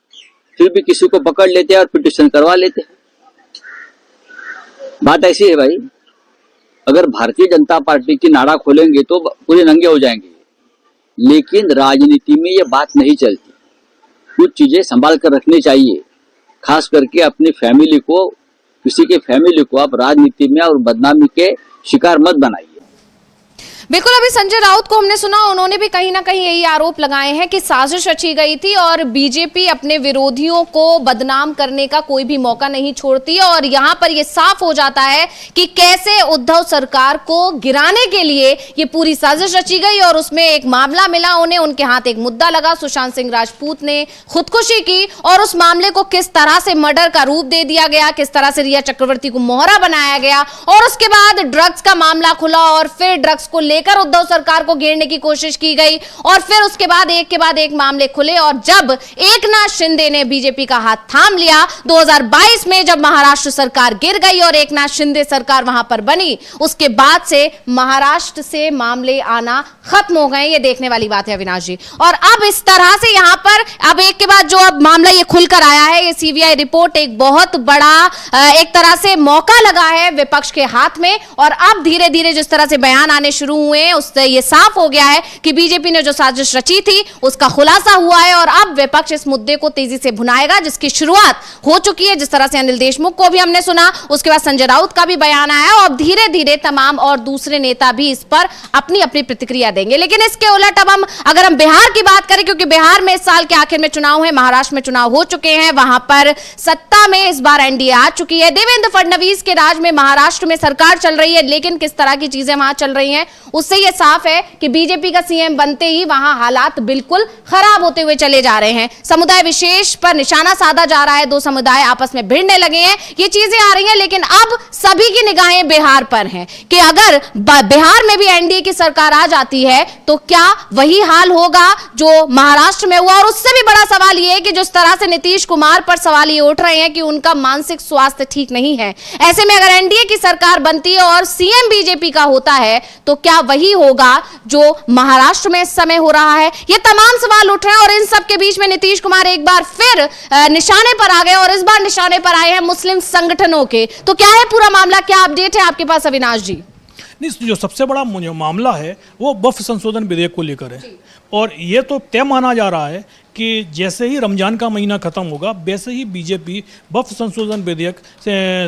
फिर भी किसी को पकड़ लेते हैं और पिटिशन करवा लेते हैं। बात ऐसी है भाई, अगर भारतीय जनता पार्टी की नाड़ा खोलेंगे तो पूरे नंगे हो जाएंगे, लेकिन राजनीति में ये बात नहीं चलती। कुछ चीजें संभाल कर रखनी चाहिए, खास करके अपनी फैमिली को, किसी के फैमिली को आप राजनीति में और बदनामी के शिकार मत बनाइए। बिल्कुल, अभी संजय राउत को हमने सुना, उन्होंने भी कहीं ना कहीं यही आरोप लगाए हैं कि साजिश रची गई थी और बीजेपी अपने विरोधियों को बदनाम करने का कोई भी मौका नहीं छोड़ती। और यहां पर यह साफ हो जाता है कि कैसे उद्धव सरकार को गिराने के लिए ये पूरी साजिश रची गई। और उसमें एक मामला मिला उन्हें, उनके हाथ एक मुद्दा लगा, सुशांत सिंह राजपूत ने खुदकुशी की और उस मामले को किस तरह से मर्डर का रूप दे दिया गया, किस तरह से रिया चक्रवर्ती को मोहरा बनाया गया। और उसके बाद ड्रग्स का मामला खुला और फिर ड्रग्स को लेकर उद्धव सरकार को घेरने की कोशिश की गई और फिर उसके बाद एक के बाद एक मामले खुले। और जब एकनाथ शिंदे ने बीजेपी का हाथ थाम लिया 2022 में, जब महाराष्ट्र सरकार गिर गई और एकनाथ शिंदे सरकार वहां पर बनी, उसके बाद से महाराष्ट्र से मामले आना खत्म हो गए। ये देखने वाली बात है अविनाश जी। और अब इस तरह से यहां पर अब एक के बाद जो अब मामला ये खुलकर आया है, ये सीबीआई रिपोर्ट एक बहुत बड़ा एक तरह से मौका लगा है विपक्ष के हाथ में। और अब धीरे धीरे जिस तरह से बयान आने शुरू हुए हैं, उससे ये साफ हो गया है कि बीजेपी ने जो साजिश रची थी उसका खुलासा हुआ है और अब विपक्ष इस मुद्दे को तेजी से भुनाएगा, जिसकी शुरुआत हो चुकी है। जिस तरह से अनिल देशमुख को भी हमने सुना, उसके बाद संजय राउत का भी बयान आया और धीरे धीरे तमाम और दूसरे नेता भी इस पर अपनी अपनी प्रतिक्रिया देंगे। लेकिन इसके उलट अब अगर हम बिहार की बात करें, क्योंकि बिहार में इस साल के आखिर में चुनाव है, महाराष्ट्र में चुनाव हो चुके हैं, वहां पर सत्ता में इस बार एनडीए आ चुकी है। देवेंद्र फडणवीस के राज में महाराष्ट्र में सरकार चल रही है, लेकिन किस तरह की चीजें वहां चल रही हैं उससे यह साफ है कि बीजेपी का सीएम बनते ही वहां हालात बिल्कुल खराब होते हुए चले जा रहे हैं। समुदाय विशेष पर निशाना साधा जा रहा है, दो समुदाय आपस में भिड़ने लगे हैं, ये चीजें आ रही हैं। लेकिन अब सभी की निगाहें बिहार पर हैं कि अगर बिहार में भी एनडीए की सरकार आ जाती है तो क्या वही हाल होगा जो महाराष्ट्र में हुआ। और उससे भी बड़ा सवाल यह है कि जिस तरह से नीतीश कुमार पर सवाल ये उठ रहे हैं कि उनका मानसिक स्वास्थ्य ठीक नहीं है, ऐसे में अगर एनडीए की सरकार बनती है और सीएम बीजेपी का होता है तो क्या वही होगा जो महाराष्ट्र में इस समय हो रहा है। ये तमाम सवाल उठ रहे हैं और इन सब के बीच में नीतीश कुमार एक बार फिर निशाने पर आ गए और इस बार निशाने पर आए हैं मुस्लिम संगठनों के। तो क्या है पूरा मामला, क्या अपडेट है आपके पास अविनाश जी? नहीं, जो सबसे बड़ा मामला है वो वक्फ संशोधन विधेयक को लेकर है और ये तो तय माना जा रहा है कि जैसे ही रमजान का महीना खत्म होगा वैसे ही बीजेपी वक्फ संशोधन विधेयक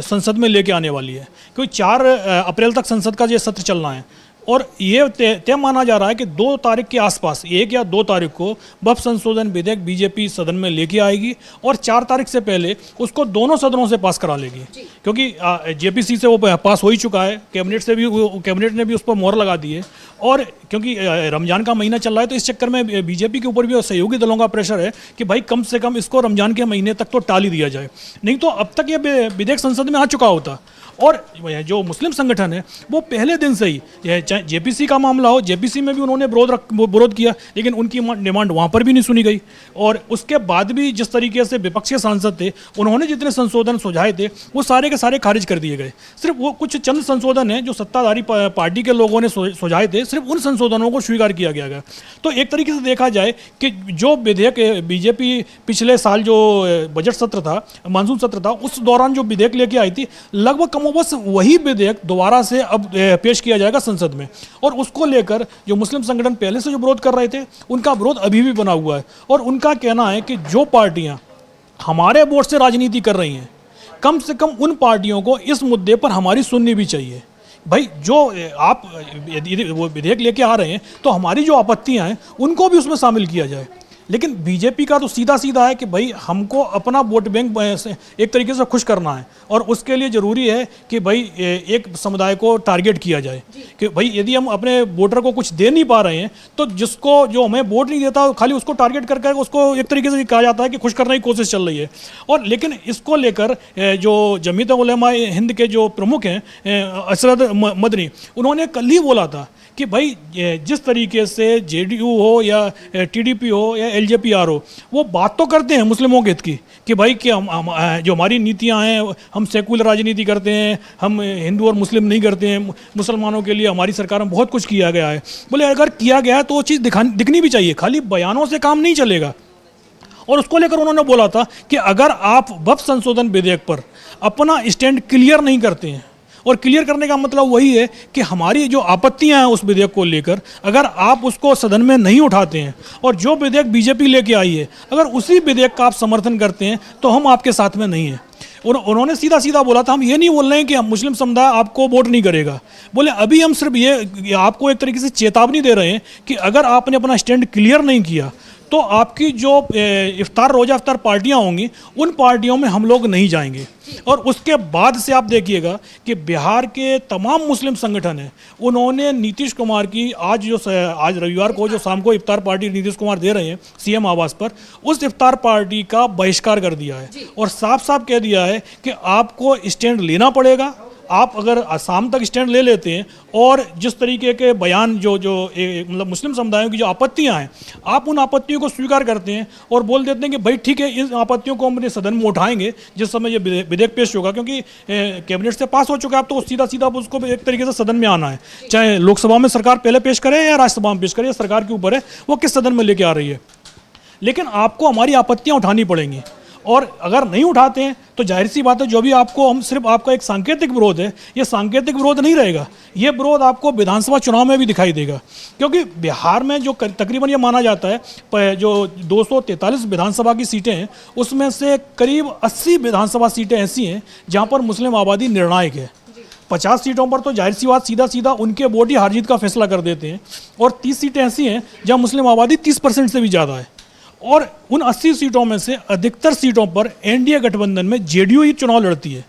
संसद में लेके आने वाली है, क्योंकि 4 अप्रैल तक संसद का ये सत्र चलना है और ये तय माना जा रहा है कि 2 तारीख के आसपास, 1 या 2 तारीख को वक्फ संशोधन विधेयक बीजेपी सदन में लेके आएगी और 4 तारीख से पहले उसको दोनों सदनों से पास करा लेगी, क्योंकि जेपीसी से वो पास हो ही चुका है, कैबिनेट ने भी उस पर मोहर लगा दी है। और क्योंकि रमजान का महीना चल रहा है तो इस चक्कर में बीजेपी के ऊपर भी सहयोगी दलों का प्रेशर है कि भाई कम से कम इसको रमजान के महीने तक तो टाल ही दिया जाए, नहीं तो अब तक ये विधेयक संसद में आ चुका होता। और जो मुस्लिम संगठन है वो पहले दिन से ही, चाहे जेपीसी का मामला हो, जेपीसी में भी उन्होंने विरोध किया, लेकिन उनकी डिमांड वहाँ पर भी नहीं सुनी गई। और उसके बाद भी जिस तरीके से विपक्ष के सांसद थे उन्होंने जितने संशोधन सुझाए थे वो सारे के सारे खारिज कर दिए गए। सिर्फ वो कुछ चंद संशोधन हैं जो सत्ताधारी पार्टी के लोगों ने सुझाए थे, सिर्फ उन संशोधनों को स्वीकार किया गया। तो एक तरीके से देखा जाए कि जो विधेयक बीजेपी पिछले साल जो बजट सत्र था, मानसून सत्र था, उस दौरान जो विधेयक लेके आई थी, लगभग बस वही विधेयक दोबारा से अब पेश किया जाएगा संसद में। और उसको लेकर जो मुस्लिम संगठन पहले से जो विरोध कर रहे थे उनका विरोध अभी भी बना हुआ है और उनका कहना है कि जो पार्टियां हमारे वोट से राजनीति कर रही हैं, कम से कम उन पार्टियों को इस मुद्दे पर हमारी सुननी भी चाहिए। भाई जो आप वो विधेयक लेके आ रहे हैं तो हमारी जो आपत्तियां हैं उनको भी उसमें शामिल किया जाए। लेकिन बीजेपी का तो सीधा सीधा है कि भाई हमको अपना वोट बैंक एक तरीके से खुश करना है, और उसके लिए ज़रूरी है कि भाई एक समुदाय को टारगेट किया जाए कि भाई यदि हम अपने वोटर को कुछ दे नहीं पा रहे हैं तो जिसको जो हमें वोट नहीं देता खाली उसको टारगेट करके उसको एक तरीके से कहा जाता है कि खुश करने की कोशिश चल रही है। और लेकिन इसको लेकर जो जमीयत उलमा हिंद के जो प्रमुख हैं असरद मदनी, उन्होंने कल ही बोला था कि भाई जिस तरीके से जेडीयू हो या टीडीपी हो या एलजेपी-आर हो, वो बात तो करते हैं मुस्लिमों के हित की कि भाई कि हम जो हमारी नीतियां हैं हम सेकुलर राजनीति करते हैं, हम हिंदू और मुस्लिम नहीं करते हैं, मुसलमानों के लिए हमारी सरकार में बहुत कुछ किया गया है। बोले अगर किया गया है तो वो चीज़ दिखनी भी चाहिए, खाली बयानों से काम नहीं चलेगा। और उसको लेकर उन्होंने बोला था कि अगर आप वक्फ संशोधन विधेयक पर अपना स्टैंड क्लियर नहीं करते हैं, और क्लियर करने का मतलब वही है कि हमारी जो आपत्तियां हैं उस विधेयक को लेकर अगर आप उसको सदन में नहीं उठाते हैं और जो विधेयक बीजेपी लेके आई है अगर उसी विधेयक का आप समर्थन करते हैं तो हम आपके साथ में नहीं हैं। उन्होंने सीधा सीधा बोला था, हम ये नहीं बोल रहे हैं कि हम मुस्लिम समुदाय आपको वोट नहीं करेगा, बोले अभी हम सिर्फ ये आपको एक तरीके से चेतावनी दे रहे हैं कि अगर आपने अपना स्टैंड क्लियर नहीं किया तो आपकी जो रोज़ा इफ्तार पार्टियां होंगी उन पार्टियों में हम लोग नहीं जाएंगे। और उसके बाद से आप देखिएगा कि बिहार के तमाम मुस्लिम संगठन हैं, उन्होंने नीतीश कुमार की आज रविवार को जो शाम को इफ्तार पार्टी नीतीश कुमार दे रहे हैं सीएम आवास पर, उस इफ्तार पार्टी का बहिष्कार कर दिया है और साफ साफ कह दिया है कि आपको स्टैंड लेना पड़ेगा। आप अगर शाम तक स्टैंड ले लेते हैं और जिस तरीके के बयान जो मतलब मुस्लिम समुदायों की जो आपत्तियां हैं आप उन आपत्तियों को स्वीकार करते हैं और बोल देते हैं कि भाई ठीक है इस आपत्तियों को हम अपने सदन में उठाएंगे जिस समय ये विधेयक पेश होगा, क्योंकि कैबिनेट से पास हो चुका है, अब तो सीधा सीधा उसको एक तरीके से सदन में आना है, चाहे लोकसभा में सरकार पहले पेश करे या राज्यसभा में पेश करे, सरकार के ऊपर है वो किस सदन में लेके आ रही है। लेकिन आपको हमारी आपत्तियाँ उठानी पड़ेंगी और अगर नहीं उठाते हैं तो जाहिर सी बात है जो भी आपको हम सिर्फ आपका एक सांकेतिक विरोध है, ये सांकेतिक विरोध नहीं रहेगा, ये विरोध आपको विधानसभा चुनाव में भी दिखाई देगा। क्योंकि बिहार में जो तकरीबन ये माना जाता है जो 243 विधानसभा की सीटें हैं उसमें से करीब 80 विधानसभा सीटें ऐसी हैं जहाँ पर मुस्लिम आबादी निर्णायक है। 50 सीटों पर तो जाहिर सी बात सीधा सीधा उनके वोट ही हार जीत का फैसला कर देते हैं और 30 सीटें ऐसी हैं जहाँ मुस्लिम आबादी 30% से भी ज़्यादा है। और उन 80 सीटों में से अधिकतर सीटों पर एनडीए गठबंधन में जेडीयू ही चुनाव लड़ती है।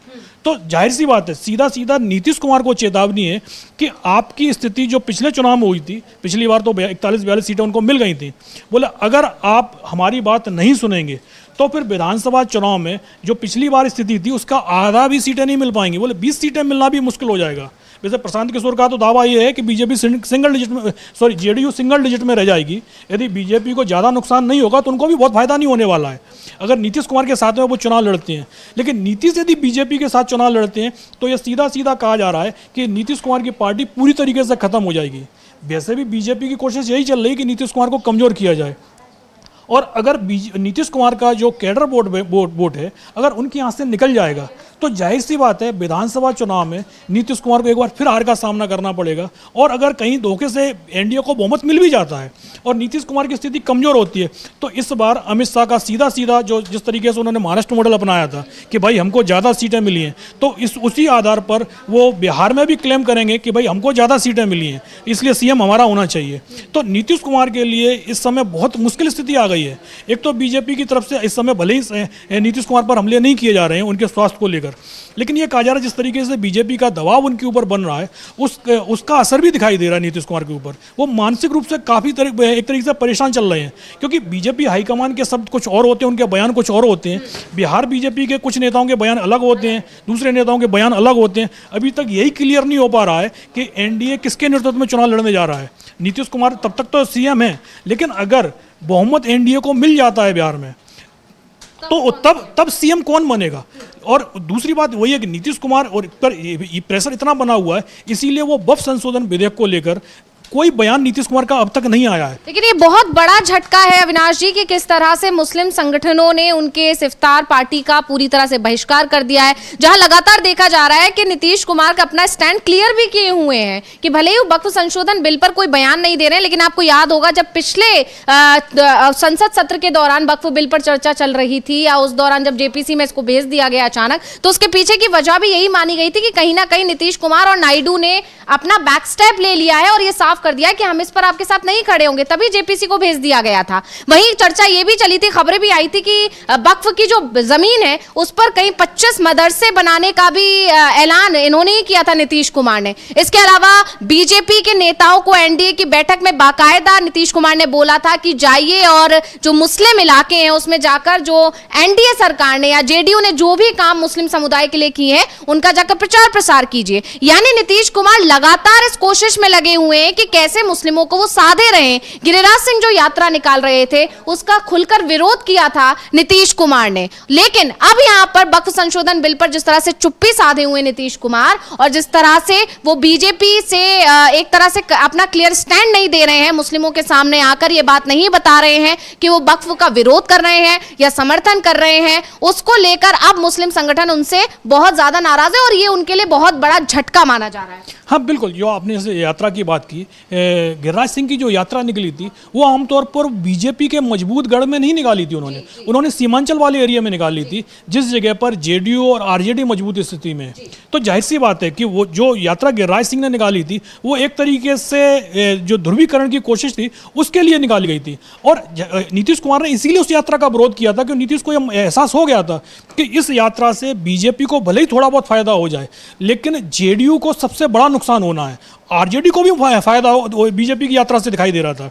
तो जाहिर सी बात है सीधा सीधा नीतीश कुमार को चेतावनी है कि आपकी स्थिति जो पिछले चुनाव में हुई थी, पिछली बार तो 41-42 सीटें उनको मिल गई थी, बोले अगर आप हमारी बात नहीं सुनेंगे तो फिर विधानसभा चुनाव में जो पिछली बार स्थिति थी उसका आधा भी सीटें नहीं मिल पाएंगी, बोले 20 सीटें मिलना भी मुश्किल हो जाएगा। वैसे प्रशांत किशोर का तो दावा ये है कि बीजेपी जेडीयू सिंगल डिजिट में रह जाएगी। यदि बीजेपी को ज़्यादा नुकसान नहीं होगा तो उनको भी बहुत फायदा नहीं होने वाला है अगर नीतीश कुमार के साथ में वो चुनाव लड़ते हैं। लेकिन नीतीश यदि बीजेपी के साथ चुनाव लड़ते हैं तो ये सीधा सीधा कहा जा रहा है कि नीतीश कुमार की पार्टी पूरी तरीके से खत्म हो जाएगी। वैसे भी बीजेपी की कोशिश यही चल रही है कि नीतीश कुमार को कमज़ोर किया जाए। और अगर नीतीश कुमार का जो कैडर वोट है अगर उनके यहाँ से निकल जाएगा तो जाहिर सी बात है विधानसभा चुनाव में नीतीश कुमार को एक बार फिर हार का सामना करना पड़ेगा। और अगर कहीं धोखे से एनडीए को बहुमत मिल भी जाता है और नीतीश कुमार की स्थिति कमज़ोर होती है तो इस बार अमित शाह का सीधा सीधा जो जिस तरीके से उन्होंने महाराष्ट्र मॉडल अपनाया था कि भाई हमको ज़्यादा सीटें मिली हैं तो उसी आधार पर वो बिहार में भी क्लेम करेंगे कि भाई हमको ज़्यादा सीटें मिली हैं इसलिए सीएम हमारा होना चाहिए। तो नीतीश कुमार के लिए इस समय बहुत मुश्किल स्थिति आ गई है। एक तो बीजेपी की तरफ से इस समय भले ही नीतीश कुमार पर हमले नहीं किए जा रहे हैं उनके स्वास्थ्य को लेकर, लेकिन ये कहा जा रहा है जिस तरीके से बीजेपी का दबाव उनके ऊपर बन रहा है उसका असर भी दिखाई दे रहा है नीतीश कुमार के ऊपर। वो मानसिक रूप से काफ़ी एक तरीके से परेशान चल रहे हैं क्योंकि बीजेपी हाईकमान के शब्द कुछ और होते हैं, उनके बयान कुछ और होते हैं। बिहार बीजेपी के कुछ नेताओं के बयान अलग होते हैं, दूसरे नेताओं के बयान अलग होते हैं। अभी तक यही क्लियर नहीं हो पा रहा है कि एनडीए किसके नेतृत्व में चुनाव लड़ने जा रहा है। नीतीश कुमार तब तक तो सीएम है, लेकिन अगर बहुमत एनडीए को मिल जाता है बिहार में तो तब सीएम कौन बनेगा। और दूसरी बात वही है कि नीतीश कुमार और पर प्रेशर इतना बना हुआ है इसीलिए वो वक्फ संशोधन विधेयक को लेकर कोई बयान नीतीश कुमार का अब तक नहीं आया है। लेकिन ये बहुत बड़ा झटका है अविनाश जी कि किस तरह से मुस्लिम संगठनों ने उनके इस इफ्तार पार्टी का पूरी तरह से बहिष्कार कर दिया है, जहां लगातार देखा जा रहा है कि नीतीश कुमार का अपना स्टैंड क्लियर भी किए हुए हैं कि भले ही वक्फ संशोधन बिल पर कोई बयान नहीं दे रहे हैं, लेकिन आपको याद होगा जब पिछले संसद सत्र के दौरान वक्फ बिल पर चर्चा चल रही थी या उस दौरान जब जेपीसी में इसको भेज दिया गया अचानक, तो उसके पीछे की वजह भी यही मानी गई थी कि कहीं ना कहीं नीतीश कुमार और नायडू ने अपना बैक स्टेप ले लिया है और ये साफ कर दिया है कि हम इस पर आपके साथ नहीं खड़े होंगे, तभी जेपीसी को भेज दिया गया था। वहीं चर्चा ये भी चली थी, खबरें भी आई थी कि वक्फ की जो जमीन है उस पर कहीं 25 मदरसे बनाने का भी ऐलान इन्होंने ही किया था, नीतीश कुमार ने। इसके अलावा बीजेपी के नेताओं को एनडीए की बैठक में बाकायदा नीतीश कुमार ने बोला था कि जाइए और जो मुस्लिम इलाके हैं उसमें जाकर जो एनडीए सरकार ने या जेडीयू ने जो भी काम मुस्लिम समुदाय के लिए किए हैं उनका जाकर प्रचार प्रसार कीजिए। यानी नीतीश कुमार लगातार इस कोशिश में लगे हुए हैं कि कैसे मुस्लिमों को वो साधे रहें। गिरिराज सिंह जो यात्रा निकाल रहे थे उसका खुलकर विरोध किया था नीतीश कुमार ने, लेकिन अब यहां पर वक्फ संशोधन बिल पर जिस तरह से चुप्पी साधे हुए नीतीश कुमार और जिस तरह से वो बीजेपी से एक तरह से अपना क्लियर स्टैंड नहीं दे रहे हैं, मुस्लिमों के सामने आकर ये बात नहीं बता रहे हैं कि वो वक्फ का विरोध कर रहे हैं या समर्थन कर रहे हैं, उसको लेकर अब मुस्लिम संगठन उनसे बहुत ज्यादा नाराज है और ये उनके लिए बहुत बड़ा झटका माना जा रहा है। हाँ बिल्कुल, जो आपने इस यात्रा की बात की, गिरिराज सिंह की जो यात्रा निकली थी वो आमतौर पर बीजेपी के मजबूत गढ़ में नहीं निकाली थी, उन्होंने सीमांचल वाले एरिया में निकाली थी जिस जगह पर जेडीयू और आरजेडी मजबूत स्थिति में। तो जाहिर सी बात है कि वो जो यात्रा गिरिराज सिंह ने निकाली थी वो एक तरीके से जो ध्रुवीकरण की कोशिश थी उसके लिए निकाली गई थी और नीतीश कुमार ने इसीलिए उस यात्रा का विरोध किया था कि नीतीश को यह एहसास हो गया था कि इस यात्रा से बीजेपी को भले ही थोड़ा बहुत फायदा हो जाए लेकिन जेडीयू को सबसे बड़ा नुकसान होना है। आरजेडी को भी फायदा बीजेपी की यात्रा से दिखाई दे रहा था।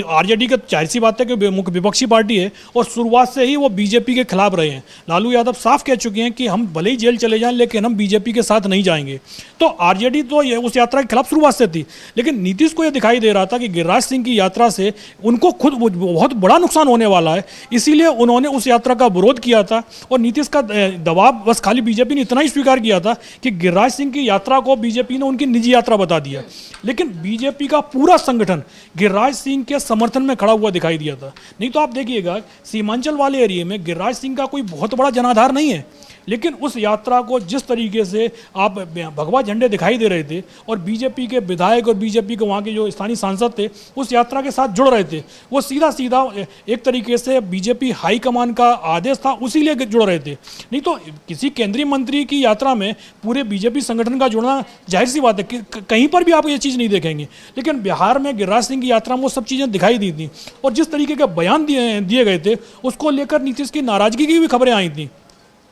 आरजेडी का जाहिर सी बात है कि मुख्य विपक्षी पार्टी है और शुरुआत से ही वो बीजेपी के खिलाफ रहे हैं। लालू यादव साफ कह चुके हैं कि हम भले ही जेल चले जाएं लेकिन हम बीजेपी के साथ नहीं जाएंगे। तो आरजेडी तो ये उस यात्रा के खिलाफ शुरुआत से थी, लेकिन नीतीश को यह दिखाई दे रहा था कि गिरिराज सिंह की यात्रा से उनको खुद बहुत बड़ा नुकसान होने वाला है, इसीलिए उन्होंने उस यात्रा का विरोध किया था। और नीतीश का दबाव बस खाली बीजेपी ने इतना ही स्वीकार किया था कि गिरिराज सिंह की यात्रा को बीजेपी ने उनकी निजी यात्रा बता दिया, लेकिन बीजेपी का पूरा संगठन गिरिराज सिंह के समर्थन में खड़ा हुआ दिखाई दिया था। नहीं तो आप देखिएगा सीमांचल वाले एरिया में गिरिराज सिंह का कोई बहुत बड़ा जनाधार नहीं है, लेकिन उस यात्रा को जिस तरीके से आप भगवा झंडे दिखाई दे रहे थे और बीजेपी के विधायक और बीजेपी के वहाँ के जो स्थानीय सांसद थे उस यात्रा के साथ जुड़ रहे थे, वो सीधा सीधा एक तरीके से बीजेपी हाईकमान का आदेश था उसी लिए जुड़ रहे थे। नहीं तो किसी केंद्रीय मंत्री की यात्रा में पूरे बीजेपी संगठन का जुड़ना जाहिर सी बात है कि कहीं पर भी आप ये चीज़ नहीं देखेंगे, लेकिन बिहार में गिरिराज सिंह की यात्रा में वो सब चीज़ें दिखाई दी थी और जिस तरीके के बयान दिए गए थे उसको लेकर नीतीश की नाराजगी की भी खबरें आई थी।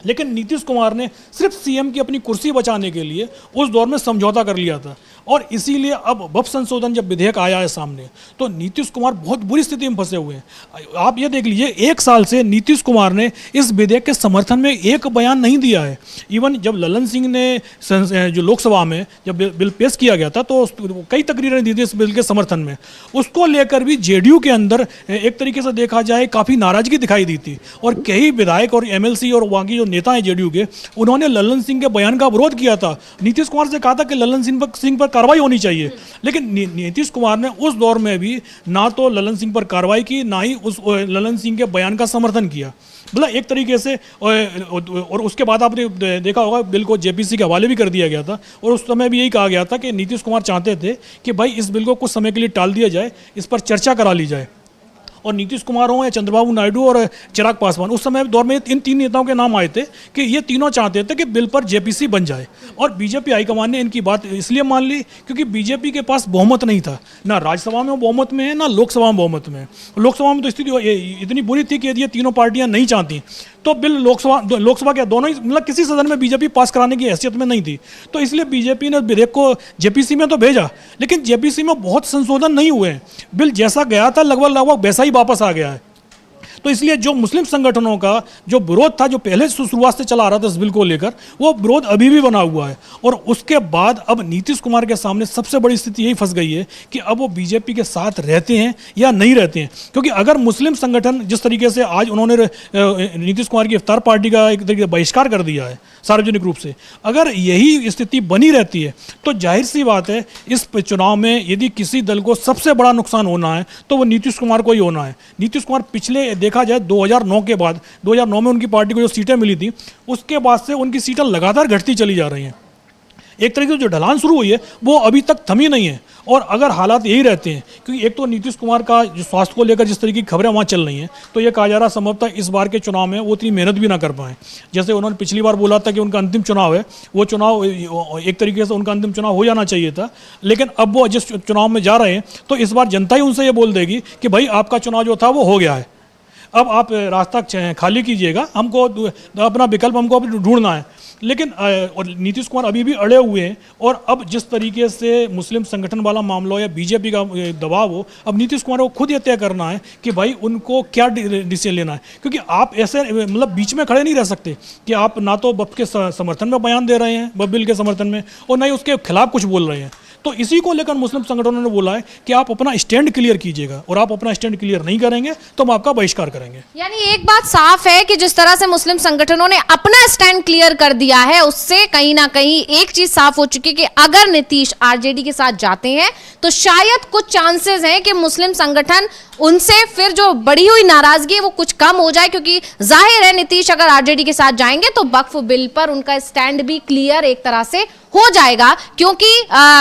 लेकिन नीतीश कुमार ने सिर्फ सीएम की अपनी कुर्सी बचाने के लिए उस दौर में समझौता कर लिया था और इसीलिए अब वक्फ संशोधन जब विधेयक आया है सामने तो नीतीश कुमार बहुत बुरी स्थिति में फंसे हुए हैं। आप ये देख लीजिए, एक साल से नीतीश कुमार ने इस विधेयक के समर्थन में एक बयान नहीं दिया है। इवन जब ललन सिंह ने जो लोकसभा में जब बिल पेश किया गया था तो कई तकरीरें दी थी इस बिल के समर्थन में, उसको लेकर भी जेडीयू के अंदर एक तरीके से देखा जाए काफ़ी नाराजगी दिखाई दी थी और कई विधायक और एमएलसी और वहाँ की जो नेता हैं जेडीयू के, उन्होंने ललन सिंह के बयान का विरोध किया था। नीतीश कुमार से कहा था कि ललन सिंह पर कार्रवाई होनी चाहिए, लेकिन नीतीश कुमार ने उस दौर में भी ना तो ललन सिंह पर कार्रवाई की ना ही उस ललन सिंह के बयान का समर्थन किया। मतलब एक तरीके से और उसके बाद आपने देखा होगा बिल को जेपीसी के हवाले भी कर दिया गया था और उस समय भी यही कहा गया था कि नीतीश कुमार चाहते थे कि भाई इस बिल को कुछ समय के लिए टाल दिया जाए, इस पर चर्चा करा ली जाए। और नीतीश कुमार हो या चंद्रबाबू नायडू और चिराग पासवान, उस समय दौर में इन तीन नेताओं के नाम आए थे कि ये तीनों चाहते थे कि बिल पर जेपीसी बन जाए और बीजेपी हाईकमान ने इनकी बात इसलिए मान ली क्योंकि बीजेपी के पास बहुमत नहीं था, ना राज्यसभा में बहुमत में है ना लोकसभा में बहुमत में। लोकसभा में तो स्थिति इतनी बुरी थी कि यदि ये तीनों पार्टियां नहीं चाहती तो बिल लोकसभा के दोनों ही मतलब किसी सदन में बीजेपी पास कराने की हैसियत में नहीं थी, तो इसलिए बीजेपी ने विधेयक को जेपीसी में तो भेजा, लेकिन जेपीसी में बहुत संशोधन नहीं हुए हैं। बिल जैसा गया था लगभग वैसा ही वापस आ गया है। तो इसलिए जो मुस्लिम संगठनों का जो विरोध था, जो पहले शुरुआत से चला आ रहा था इस बिल को लेकर, वो विरोध अभी भी बना हुआ है। और उसके बाद अब नीतीश कुमार के सामने सबसे बड़ी स्थिति यही फंस गई है कि अब वो बीजेपी के साथ रहते हैं या नहीं रहते हैं। क्योंकि अगर मुस्लिम संगठन जिस तरीके से आज उन्होंने नीतीश कुमार की इफ्तार पार्टी का एक तरीके से बहिष्कार कर दिया है सार्वजनिक रूप से, अगर यही स्थिति बनी रहती है तो जाहिर सी बात है इस चुनाव में यदि किसी दल को सबसे बड़ा नुकसान होना है तो वो नीतीश कुमार को ही होना है। नीतीश कुमार पिछले देखा जाए 2009 के बाद, 2009 में उनकी पार्टी को जो सीटें मिली थी उसके बाद से उनकी सीटें लगातार घटती चली जा रही हैं। एक तरीके से जो ढलान शुरू हुई है वो अभी तक थमी नहीं है। और अगर हालात यही रहते हैं, क्योंकि एक तो नीतीश कुमार का जो स्वास्थ्य को लेकर जिस तरीके की खबरें वहाँ चल रही हैं, तो ये कहा जा रहा संभवतः इस बार के चुनाव में वो इतनी मेहनत भी ना कर पाएँ। जैसे उन्होंने पिछली बार बोला था कि उनका अंतिम चुनाव है, वो चुनाव एक तरीके से उनका अंतिम चुनाव हो जाना चाहिए था, लेकिन अब वो जिस चुनाव में जा रहे हैं तो इस बार जनता ही उनसे ये बोल देगी कि भाई आपका चुनाव जो था वो हो गया है, अब आप रास्ता खाली कीजिएगा, हमको अपना विकल्प हमको अब ढूंढना है। लेकिन और नीतीश कुमार अभी भी अड़े हुए हैं। और अब जिस तरीके से मुस्लिम संगठन वाला मामला हो या बीजेपी का दबाव हो, अब नीतीश कुमार को खुद ये तय करना है कि भाई उनको क्या डिसीजन लेना है, क्योंकि आप ऐसे मतलब बीच में खड़े नहीं रह सकते कि आप ना तो बफ के समर्थन में बयान दे रहे हैं, बफ बिल के समर्थन में, और ना ही उसके खिलाफ कुछ बोल रहे हैं। तो इसी को लेकर मुस्लिम संगठनों ने बोला है कि आप अपना स्टैंड क्लियर कीजिएगा, और आप अपना स्टैंड क्लियर नहीं करेंगे तो हम आपका बहिष्कार करेंगे। यानी एक बात साफ है कि जिस तरह से मुस्लिम संगठनों ने अपना स्टैंड क्लियर कर दिया है, उससे कहीं ना कहीं एक चीज साफ हो चुकी है कि अगर नीतीश आरजेडी के साथ जाते हैं तो शायद कुछ चांसेस हैं कि मुस्लिम संगठन उनसे फिर जो बढ़ी हुई नाराजगी है वो कुछ कम हो जाए, क्योंकि जाहिर है नीतीश अगर आरजेडी के साथ जाएंगे तो वक्फ बिल पर उनका स्टैंड भी क्लियर एक तरह से हो जाएगा, क्योंकि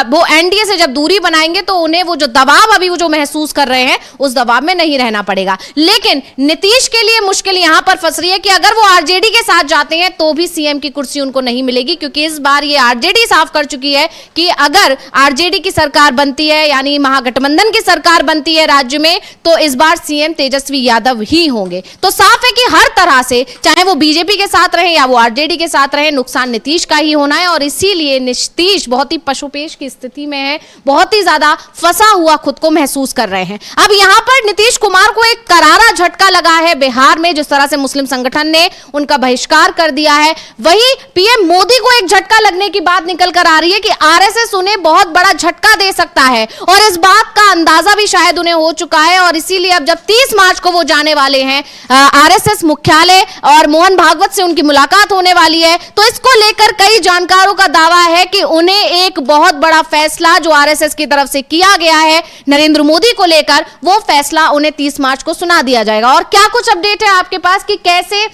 वो एनडीए से जब दूरी बनाएंगे तो उन्हें वो जो दबाव अभी वो जो महसूस कर रहे हैं उस दबाव में नहीं रहना पड़ेगा। लेकिन नीतीश के लिए मुश्किल यहां पर फंस रही है कि अगर वो आरजेडी के साथ जाते हैं तो भी सीएम की कुर्सी उनको नहीं मिलेगी, क्योंकि इस बार ये आरजेडी साफ कर चुकी है कि अगर आरजेडी की सरकार बनती है, यानी महागठबंधन की सरकार बनती है राज्य में, तो इस बार सीएम तेजस्वी यादव ही होंगे। तो साफ है कि हर तरह से चाहे वो बीजेपी के साथ रहे या वो आरजेडी के साथ रहे, नुकसान नीतीश का ही होना है। और इसीलिए नीतीश बहुत ही पशुपेश की स्थिति में है, बहुत ही ज्यादा फंसा हुआ खुद को महसूस कर रहे हैं। अब यहां पर नीतीश कुमार को एक करारा झटका लगा है बिहार में, जिस तरह से मुस्लिम संगठन ने उनका बहिष्कार कर दिया है। वहीं पीएम मोदी को एक झटका लगने की बात निकल कर आ रही है कि आरएसएस उन्हें बहुत बड़ा झटका दे सकता है, और इस बात का अंदाजा भी शायद उन्हें हो चुका है। और इसीलिए अब जब 30 मार्च को वो जाने वाले हैं आरएसएस मुख्यालय और मोहन भागवत से उनकी मुलाकात होने वाली है, तो इसको लेकर कई जानकारों का दावा है कि उन्हें एक बहुत बड़ा फैसला जो आरएसएस की तरफ से किया गया है नरेंद्र मोदी को लेकर, वो फैसला उन्हें 30 मार्च को सुना दिया जाएगा। और क्या कुछ अपडेट है आपके पास कि कैसे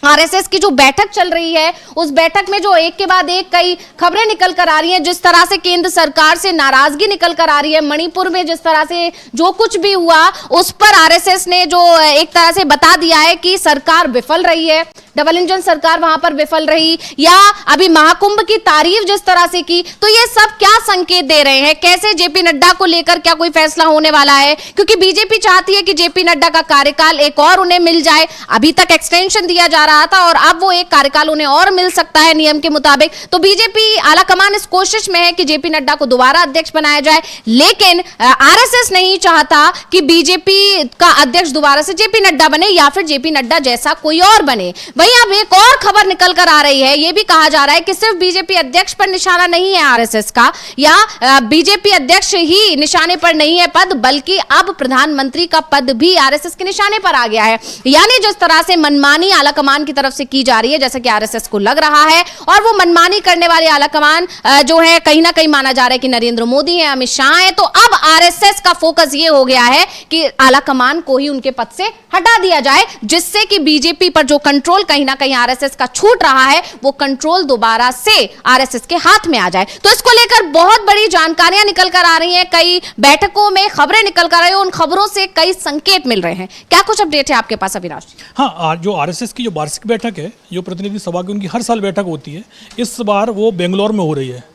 आरएसएस की जो बैठक चल रही है, उस बैठक में जो एक के बाद एक कई खबरें निकल कर आ रही हैं, जिस तरह से केंद्र सरकार से नाराजगी निकल कर आ रही है, मणिपुर में जिस तरह से जो कुछ भी हुआ उस पर आरएसएस ने जो एक तरह से बता दिया है कि सरकार विफल रही है, डबल इंजन सरकार वहां पर विफल रही, या अभी महाकुंभ की तारीफ जिस तरह से की, तो ये सब क्या संकेत दे रहे हैं? कैसे जेपी नड्डा को लेकर क्या कोई फैसला होने वाला है? क्योंकि बीजेपी चाहती है कि जेपी नड्डा का कार्यकाल एक और उन्हें मिल जाए, अभी तक एक्सटेंशन दिया जा रहा था और अब वो एक कार्यकाल उन्हें और मिल सकता है नियम के मुताबिक। तो बीजेपी आलाकमान इस कोशिश में है कि जेपी नड्डा को दोबारा अध्यक्ष बनाया जाए, लेकिन आरएसएस नहीं चाहता कि बीजेपी का अध्यक्ष दोबारा से जेपी नड्डा बने या फिर जेपी नड्डा जैसा कोई और बने। वहीं अब एक और खबर निकल कर आ रही है, यह भी कहा जा रहा है कि सिर्फ बीजेपी अध्यक्ष पर निशाना नहीं है आरएसएस का, या बीजेपी अध्यक्ष ही निशाने पर नहीं है पद, बल्कि अब प्रधानमंत्री का पद भी आरएसएस के निशाने पर आ गया है। यानी जिस तरह से मनमानी आलाकमान की तरफ से की जा रही है, जैसा कि आरएसएस को लग रहा है, और वो मनमानी करने वाले आलाकमान जो है कहीं ना कहीं माना जा रहा है कि नरेंद्र मोदी है, अमित शाह है, तो अब आरएसएस का फोकस ये हो गया है कि आलाकमान को ही उनके पद से हटा दिया जाए, जिससे कि बीजेपी पर जो कंट्रोल कहीं ना कहीं आरएसएस का छूट रहा है, वो कंट्रोल दोबारा से आरएसएस के हाथ में आ जाए। तो इसको लेकर बहुत बड़ी जानकारियां निकल कर आ रही हैं, कई बैठकों में खबरें निकल कर आ रही हैं, उन खबरों से कई संकेत मिल रहे हैं। क्या कुछ अपडेट है आपके पास अविनाश? हाँ, जो आरएसएस की जो वार्षिक बैठक है, जो प्रतिनिधि सभा की उनकी हर साल बैठक होती है, इस बार वो बेंगलोर में हो रही है।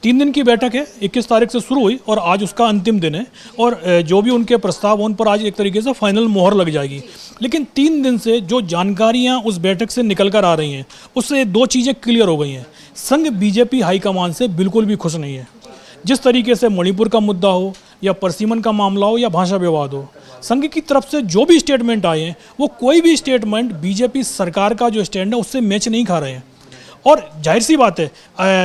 3 दिन की बैठक है, 21 तारीख से शुरू हुई और आज उसका अंतिम दिन है, और जो भी उनके प्रस्ताव उन पर आज एक तरीके से फाइनल मोहर लग जाएगी। लेकिन 3 दिन से जो जानकारियां उस बैठक से निकल कर आ रही हैं, उससे 2 चीज़ें क्लियर हो गई हैं। संघ बीजेपी हाईकमान से बिल्कुल भी खुश नहीं है। जिस तरीके से मणिपुर का मुद्दा हो या परसीमन का मामला हो या भाषा विवाद हो, संघ की तरफ से जो भी स्टेटमेंट आए हैं, वो कोई भी स्टेटमेंट बीजेपी सरकार का जो स्टैंड है उससे मैच नहीं खा रहे हैं। और जाहिर सी बात है,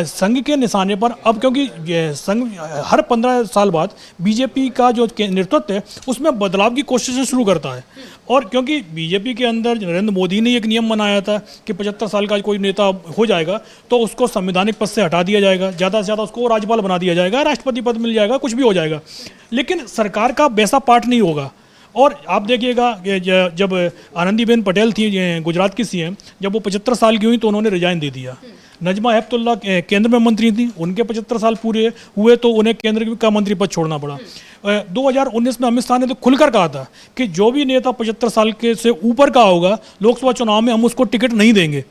संघ के निशाने पर अब, क्योंकि संघ हर 15 साल बाद बीजेपी का जो नेतृत्व है उसमें बदलाव की कोशिशें शुरू करता है। और क्योंकि बीजेपी के अंदर नरेंद्र मोदी ने एक नियम बनाया था कि 75 साल का कोई नेता हो जाएगा तो उसको संवैधानिक पद से हटा दिया जाएगा, ज़्यादा से ज़्यादा उसको राज्यपाल बना दिया जाएगा, राष्ट्रपति पद मिल जाएगा, कुछ भी हो जाएगा। लेकिन सरकार का वैसा पार्ट नहीं होगा। और आप देखिएगा कि जब आनंदीबेन पटेल थी गुजरात की सीएम, जब वो 75 साल की हुई तो उन्होंने रिजाइन दे दिया। नजमा हेपतुल्ला केंद्र में मंत्री थी, उनके 75 साल पूरे हुए तो उन्हें केंद्र का मंत्री पद छोड़ना पड़ा। 2019 में अमित शाह ने तो खुलकर कहा था कि जो भी नेता 75 साल के से ऊपर का होगा लोकसभा चुनाव में हम उसको टिकट नहीं देंगे,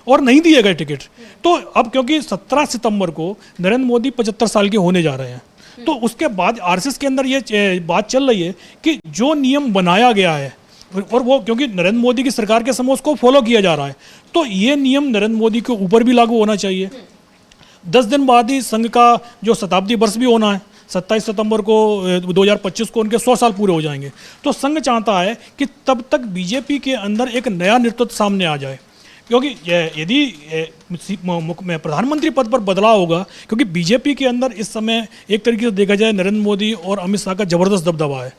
और नहीं दिए गए टिकट। तो अब क्योंकि 17 सितंबर को नरेंद्र मोदी 75 साल के होने जा रहे हैं, तो उसके बाद आरएसएस के अंदर ये बात चल रही है कि जो नियम बनाया गया है, और वो क्योंकि नरेंद्र मोदी की सरकार के समय उसको फॉलो किया जा रहा है, तो ये नियम नरेंद्र मोदी के ऊपर भी लागू होना चाहिए। 10 दिन बाद ही संघ का जो शताब्दी वर्ष भी होना है, 27 सितंबर को 2025 को उनके 100 साल पूरे हो जाएंगे। तो संघ चाहता है कि तब तक बीजेपी के अंदर एक नया नेतृत्व सामने आ जाए, क्योंकि यदि प्रधानमंत्री पद पर बदलाव होगा, क्योंकि बीजेपी के अंदर इस समय एक तरीके से देखा जाए नरेंद्र मोदी और अमित शाह का जबरदस्त दबदबा है।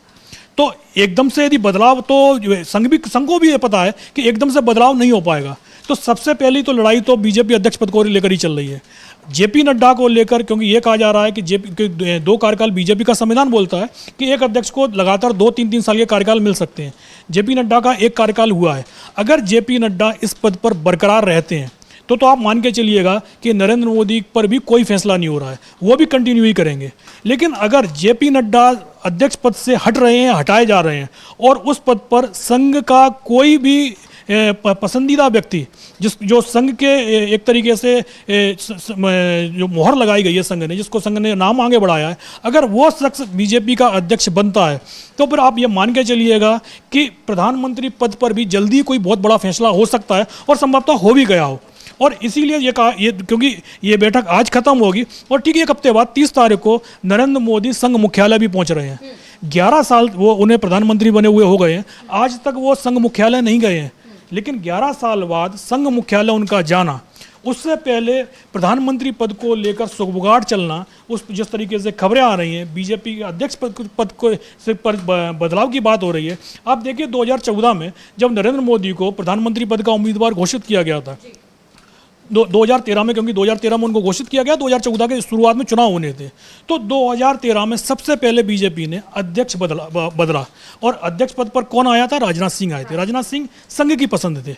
तो एकदम से यदि बदलाव, तो संघ को भी ये पता है कि एकदम से बदलाव नहीं हो पाएगा। तो सबसे पहली तो लड़ाई तो बीजेपी अध्यक्ष पद को लेकर ही चल रही है, जेपी नड्डा को लेकर, क्योंकि ये कहा जा रहा है कि जेपी 2 कार्यकाल, बीजेपी का संविधान बोलता है कि एक अध्यक्ष को लगातार 2-3 साल के कार्यकाल मिल सकते हैं। जेपी नड्डा का 1 कार्यकाल हुआ है। अगर जेपी नड्डा इस पद पर बरकरार रहते हैं तो आप मान के चलिएगा कि नरेंद्र मोदी पर भी कोई फैसला नहीं हो रहा है, वो भी कंटिन्यू ही करेंगे। लेकिन अगर जेपी नड्डा अध्यक्ष पद से हट रहे हैं, हटाए जा रहे हैं, और उस पद पर संघ का कोई भी पसंदीदा व्यक्ति, जो संघ के एक तरीके से जो मोहर लगाई गई है संघ ने, जिसको संघ ने नाम आगे बढ़ाया है, अगर वो शख्स बीजेपी का अध्यक्ष बनता है तो फिर आप ये मान के चलिएगा कि प्रधानमंत्री पद पर भी जल्दी कोई बहुत बड़ा फैसला हो सकता है, और संभवतः हो भी गया हो। और इसीलिए ये कहा, ये क्योंकि ये बैठक आज खत्म होगी और ठीक 1 हफ्ते बाद 30 तारीख को नरेंद्र मोदी संघ मुख्यालय भी पहुंच रहे हैं। 11 साल वो उन्हें प्रधानमंत्री बने हुए हो गए हैं, आज तक वो संघ मुख्यालय नहीं गए हैं। लेकिन 11 साल बाद संघ मुख्यालय उनका जाना, उससे पहले प्रधानमंत्री पद को लेकर सुगबुगाहट चलना, उस जिस तरीके से खबरें आ रही हैं, बीजेपी के अध्यक्ष पद को से पर बदलाव की बात हो रही है। आप देखिए 2014 में जब नरेंद्र मोदी को प्रधानमंत्री पद का उम्मीदवार घोषित किया गया था, 2013 में, क्योंकि 2013 में उनको घोषित किया गया, 2014 के शुरुआत में चुनाव होने थे, तो 2013 में सबसे पहले बीजेपी ने अध्यक्ष बदला और अध्यक्ष पद पर कौन आया था? राजनाथ सिंह आए थे। राजनाथ सिंह संघ की पसंद थे,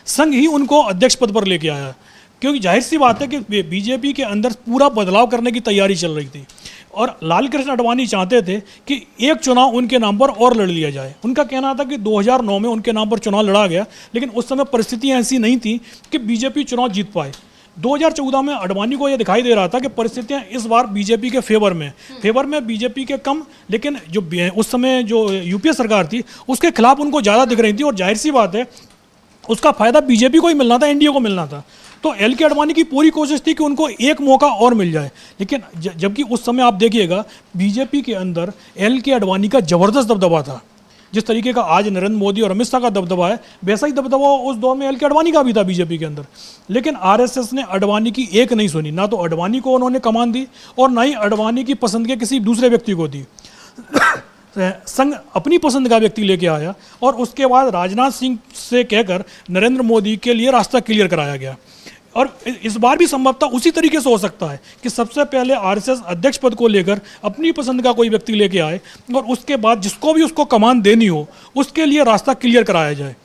संघ ही उनको अध्यक्ष पद पर लेके आया, क्योंकि जाहिर सी बात है कि बीजेपी के अंदर पूरा बदलाव करने की तैयारी चल रही थी और लाल कृष्ण आडवाणी चाहते थे कि एक चुनाव उनके नाम पर और लड़ लिया जाए। उनका कहना था कि 2009 में उनके नाम पर चुनाव लड़ा गया, लेकिन उस समय परिस्थितियां ऐसी नहीं थी कि बीजेपी चुनाव जीत पाए। 2014 में आडवाणी को यह दिखाई दे रहा था कि परिस्थितियां इस बार बीजेपी के फेवर में बीजेपी के कम, लेकिन जो उस समय जो यूपीए सरकार थी उसके खिलाफ उनको ज़्यादा दिख रही थी और जाहिर सी बात है उसका फायदा बीजेपी को ही मिलना था, एनडीए को मिलना था। तो एल के आडवाणी की पूरी कोशिश थी कि उनको एक मौका और मिल जाए, लेकिन जबकि उस समय आप देखिएगा बीजेपी के अंदर एल के आडवाणी का जबरदस्त दबदबा था। जिस तरीके का आज नरेंद्र मोदी और अमित शाह का दबदबा है, वैसा ही दबदबा उस दौर में एल के आडवाणी का भी था बीजेपी के अंदर। लेकिन आरएसएस ने आडवाणी की एक नहीं सुनी, ना तो आडवाणी को उन्होंने कमान दी और ना ही आडवाणी की पसंद के किसी दूसरे व्यक्ति को दी। संघ अपनी पसंद का व्यक्ति लेके आया और उसके बाद राजनाथ सिंह से कहकर नरेंद्र मोदी के लिए रास्ता क्लियर कराया गया। और इस बार भी संभवतः उसी तरीके से हो सकता है कि सबसे पहले आरएसएस अध्यक्ष पद को लेकर अपनी पसंद का कोई व्यक्ति लेके आए और उसके बाद जिसको भी उसको कमान देनी हो उसके लिए रास्ता क्लियर कराया जाए।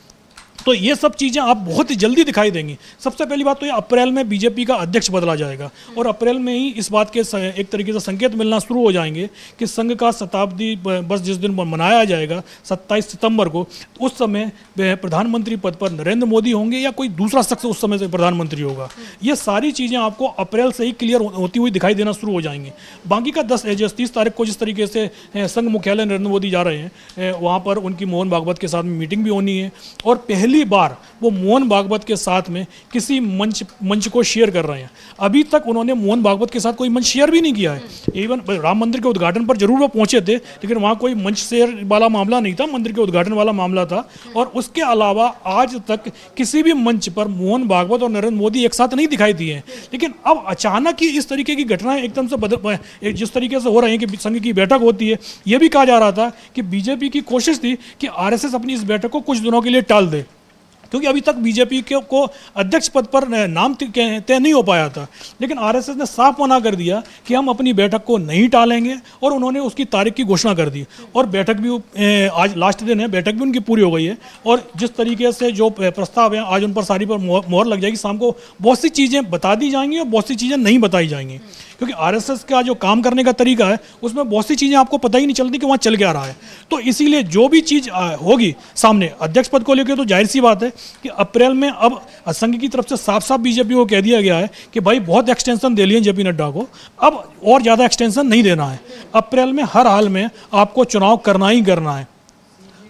तो ये सब चीज़ें आप बहुत ही जल्दी दिखाई देंगी। सबसे पहली बात तो ये अप्रैल में बीजेपी का अध्यक्ष बदला जाएगा और अप्रैल में ही इस बात के एक तरीके से संकेत मिलना शुरू हो जाएंगे कि संघ का शताब्दी वर्ष जिस दिन मनाया जाएगा 27 सितंबर को, उस समय प्रधानमंत्री पद पर नरेंद्र मोदी होंगे या कोई दूसरा शख्स उस समय से प्रधानमंत्री होगा। ये सारी चीज़ें आपको अप्रैल से ही क्लियर होती हुई दिखाई देना शुरू हो जाएंगी। बाकी का 30 तारीख को जिस तरीके से संघ मुख्यालय नरेंद्र मोदी जा रहे हैं, वहाँ पर उनकी मोहन भागवत के साथ में मीटिंग भी होनी है और पहली बार वो मोहन भागवत के साथ में किसी मंच को शेयर कर रहे हैं। अभी तक उन्होंने मोहन भागवत के साथ कोई मंच शेयर भी नहीं किया है। इवन राम मंदिर के उद्घाटन पर जरूर वो पहुंचे थे, लेकिन वहाँ कोई मंच शेयर वाला मामला नहीं था, मंदिर के उद्घाटन वाला मामला था। और उसके अलावा आज तक किसी भी मंच पर मोहन भागवत और नरेंद्र मोदी एक साथ नहीं दिखाई दिए हैं। लेकिन अब अचानक ही इस तरीके की घटनाएं एकदम से जिस तरीके से हो रही हैं कि संघ की बैठक होती है, यह भी कहा जा रहा था कि बीजेपी की कोशिश थी कि आरएसएस अपनी इस बैठक को कुछ दिनों के लिए टाल दे क्योंकि अभी तक बीजेपी को अध्यक्ष पद पर नाम तय नहीं हो पाया था। लेकिन आरएसएस ने साफ मना कर दिया कि हम अपनी बैठक को नहीं टालेंगे और उन्होंने उसकी तारीख की घोषणा कर दी। और बैठक भी आज लास्ट दिन है, बैठक भी उनकी पूरी हो गई है। और जिस तरीके से जो प्रस्ताव है आज उन पर सारी पर मोहर लग जाएगी। शाम को बहुत सी चीज़ें बता दी जाएंगी और बहुत सी चीज़ें नहीं बताई जाएंगी, क्योंकि आरएसएस का जो काम करने का तरीका है उसमें बहुत सी चीज़ें आपको पता ही नहीं चलती कि वहाँ चल क्या रहा है। तो इसीलिए जो भी चीज़ होगी सामने अध्यक्ष पद को लेकर, तो जाहिर सी बात है कि अप्रैल में अब संघ की तरफ से साफ साफ बीजेपी को कह दिया गया है कि भाई बहुत एक्सटेंशन दे लिए जेपी नड्डा को, अब और ज़्यादा एक्सटेंशन नहीं देना है। अप्रैल में हर हाल में आपको चुनाव करना ही करना है।